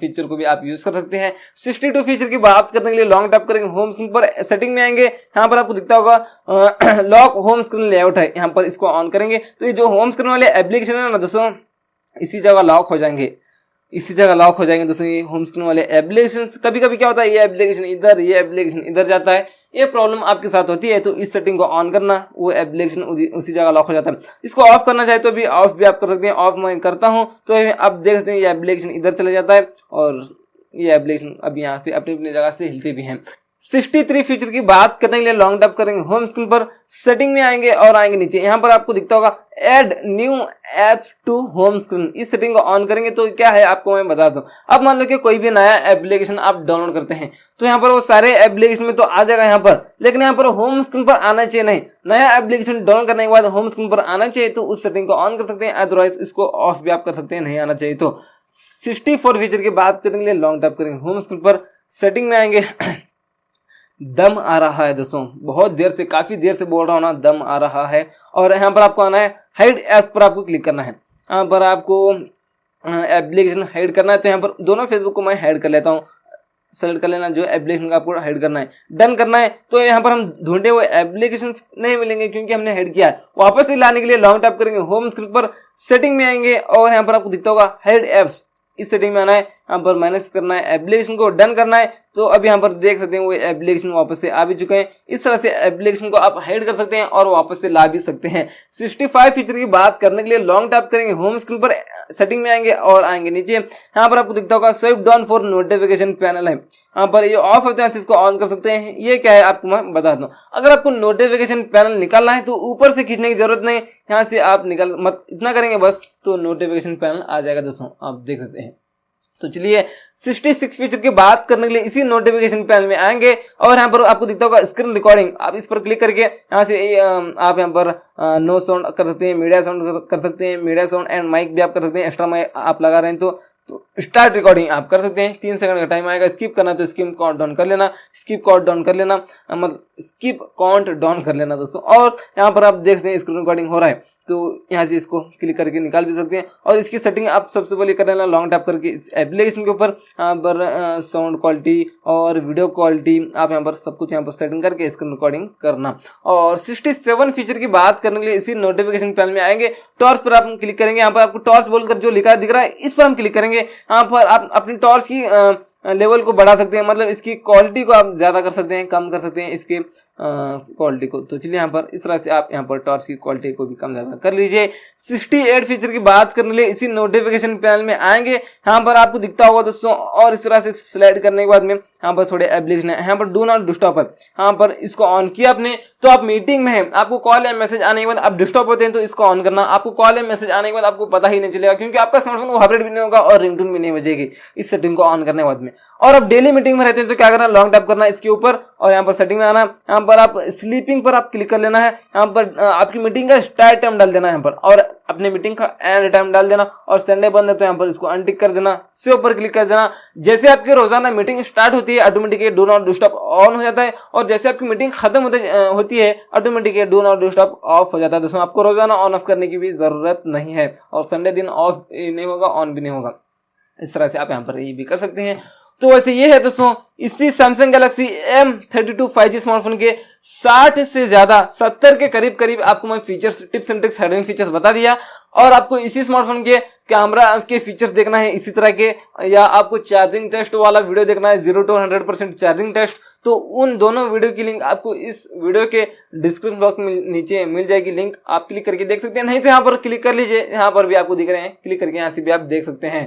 फीचर को भी आप यूज कर सकते हैं। 62 फीचर की बात करने के लिए लॉन्ग टैप करेंगे, होम स्क्रीन पर सेटिंग में आएंगे, यहाँ पर आपको दिखता होगा लॉक होम स्क्रीन लेआउट है, यहाँ पर इसको ऑन करेंगे तो ये जो होम स्क्रीन वाले एप्लीकेशन है ना दोस्तों, इसी जगह लॉक हो जाएंगे, इसी जगह लॉक हो जाएंगे दोस्तों। ये होम स्क्रीन वाले एप्लीकेशन कभी कभी क्या होता है, ये एप्लीकेशन इधर, ये एप्लीकेशन इधर जाता है, ये प्रॉब्लम आपके साथ होती है। तो इस सेटिंग को ऑन करना, वो एप्लीकेशन उसी जगह लॉक हो जाता है। इसको ऑफ करना चाहे तो भी ऑफ भी आप कर सकते हैं। ऑफ मैं करता हूं तो आप देख सकते हैं ये एप्लीकेशन इधर चला जाता है और ये एप्लीकेशन अब यहाँ से अपनी अपनी जगह से हिलते भी हैं। 63 फीचर की बात करने के लिए लॉन्ग टैप करेंगे, होम स्क्रीन पर सेटिंग में आएंगे और आएंगे नीचे, यहाँ पर आपको दिखता होगा add new apps to home screen. इस सेटिंग को ऑन करेंगे तो क्या है आपको मैं बता दूं। अब मान लो कि कोई भी नया एप्लीकेशन आप डाउनलोड करते हैं तो यहाँ पर वो सारे एप्लीकेशन में तो आ जाएगा यहाँ पर, लेकिन यहाँ पर होम स्क्रीन पर आना चाहिए नहीं। नया एप्लीकेशन डाउनलोड करने के बाद होम स्क्रीन पर आना चाहिए तो उस सेटिंग को ऑन कर सकते हैं, अदरवाइज इसको ऑफ भी आप कर सकते हैं, नहीं आना चाहिए तो। 64 फीचर की बात करने के लिए लॉन्ग टैप करेंगे, होम स्क्रीन पर सेटिंग में आएंगे दम आ रहा है दोस्तों, बहुत देर से, काफी देर से बोल रहा हूँ ना, दम आ रहा है। और यहाँ पर आपको आना है हाइड एप्स पर आपको क्लिक करना है, यहाँ पर आपको एप्लीकेशन हाइड करना है। तो यहाँ पर दोनों फेसबुक को मैं हाइड कर लेता हूँ, सेलेक्ट कर लेना जो एप्लीकेशन का आपको हाइड करना है, डन करना है। तो यहाँ पर हम ढूंढे हुए एप्लीकेशन नहीं मिलेंगे क्योंकि हमने हाइड किया है। वापस से लाने के लिए लॉन्ग टैप करेंगे, होम स्क्रीन पर सेटिंग में आएंगे और यहाँ पर आपको दिखता होगा हाइड एप्स, इस सेटिंग में आना है, यहाँ पर माइनस करना है, एप्लीकेशन को डन करना है। तो अब यहाँ पर देख सकते हैं वो एप्लीकेशन वापस से आ भी चुके हैं। इस तरह से एप्लीकेशन को आप हाइड कर सकते हैं और वापस से ला भी सकते हैं। 65 फीचर की बात करने के लिए लॉन्ग टैप करेंगे, होम स्क्रीन पर सेटिंग में आएंगे और आएंगे नीचे, यहाँ पर आपको दिखता होगा swipe down for notification panel है, यहाँ पर ये ऑफ होता है, इसको ऑन कर सकते हैं। ये क्या है आपको मैं बता दूं, अगर आपको नोटिफिकेशन पैनल निकालना है तो ऊपर से खींचने की जरूरत नहीं, यहाँ से आप निकाल मत, इतना करेंगे बस तो नोटिफिकेशन पैनल आ जाएगा दोस्तों, आप देख सकते हैं। तो चलिए 66 फीचर की बात करने के लिए इसी नोटिफिकेशन पैनल में आएंगे और यहाँ पर आपको दिखता होगा स्क्रीन रिकॉर्डिंग, आप इस पर क्लिक करके यहाँ से आप यहाँ पर नो साउंड कर सकते हैं, मीडिया साउंड कर सकते हैं, मीडिया साउंड एंड माइक भी आप कर सकते हैं, एक्स्ट्रा माइक आप लगा रहे हैं तो स्टार्ट रिकॉर्डिंग आप कर सकते हैं। 3 सेकंड का टाइम आएगा, स्किप करना तो स्किप काउंट डाउन कर लेना, स्किप काउंट डाउन कर लेना, मतलब स्किप काउंट डाउन कर लेना दोस्तों। और यहाँ पर आप देख सकते हैं स्क्रीन रिकॉर्डिंग हो रहा है, तो यहाँ से इसको क्लिक करके निकाल भी सकते हैं। और इसकी सेटिंग आप सबसे पहले कर लेना लॉन्ग टैप करके इस एप्लीकेशन के ऊपर, यहाँ पर साउंड क्वालिटी और वीडियो क्वालिटी आप यहाँ पर सब कुछ यहाँ पर सेटिंग करके स्क्रीन रिकॉर्डिंग करना। और 67 फीचर की बात करने के लिए इसी नोटिफिकेशन पैनल में आएंगे, टॉर्च पर आप क्लिक करेंगे, यहाँ पर आपको टॉर्च बोलकर जो लिखा दिख रहा है इस पर हम क्लिक करेंगे। यहाँ पर आप अपनी टॉर्च की लेवल को बढ़ा सकते हैं, मतलब इसकी क्वालिटी को आप ज्यादा कर सकते हैं, कम कर सकते हैं इसके क्वालिटी को। तो चलिए यहाँ पर इस तरह से आप यहाँ पर टॉर्च की क्वालिटी को भी कम ज्यादा कर लीजिए। 68 फीचर की बात करने के लिए इसी नोटिफिकेशन पैनल में आएंगे, यहाँ पर आपको दिखता होगा दोस्तों। और इस तरह से स्लाइड करने के बाद में यहाँ पर थोड़े एप्लीकेशन है, यहाँ पर डू नॉट डिस्टर्ब है, यहाँ पर इसको ऑन किया आपने तो आप मीटिंग में है, आपको कॉल या मैसेज आने के बाद आप डिस्टर्ब होते हैं तो इसको ऑन करना। आपको कॉल या मैसेज आने के बाद आपको पता ही नहीं चलेगा क्योंकि आपका स्मार्टफोन वाइब्रेट भी नहीं होगा और रिंगटोन भी नहीं बजेगी इस सेटिंग को ऑन करने के बाद में। और अब डेली मीटिंग में रहते हैं तो क्या करना, लॉन्ग टैप करना इसके ऊपर और यहाँ पर सेटिंग में आना, यहाँ पर आप स्लीपिंग पर आप क्लिक कर लेना है, यहाँ पर आपकी मीटिंग का स्टार्ट टाइम डाल देना है यहाँ पर और अपने मीटिंग का एंड टाइम डाल देना। और संडे बंद है तो यहाँ पर इसको अनटिक कर देना, सेव पर क्लिक कर देना। जैसे आपकी रोजाना मीटिंग स्टार्ट होती है automatically do not disturb on हो जाता है और जैसे आपकी मीटिंग खत्म होती है automatically do not disturb of हो जाता है। दोस्तों आपको रोजाना ऑन ऑफ करने की भी जरूरत नहीं है और संडे दिन ऑफ नहीं होगा, ऑन भी नहीं होगा। इस तरह से आप यहाँ पर ये भी कर सकते हैं। तो वैसे ये है दोस्तों इसी Samsung Galaxy M32 5G smartphone के 60 से ज्यादा 70 के करीब आपको मैं features, tips and tricks, hardware features बता दिया। और आपको इसी स्मार्टफोन के कैमरा के फीचर्स देखना है इसी तरह के, या आपको चार्जिंग टेस्ट वाला वीडियो देखना है 0 to 100% चार्जिंग टेस्ट, तो उन दोनों वीडियो की लिंक आपको इस वीडियो के डिस्क्रिप्शन बॉक्स में नीचे मिल जाएगी, लिंक आप क्लिक करके देख सकते हैं। नहीं तो यहाँ पर क्लिक कर लीजिए, यहाँ पर भी आपको दिख रहे हैं, क्लिक करके यहाँ से भी आप देख सकते हैं।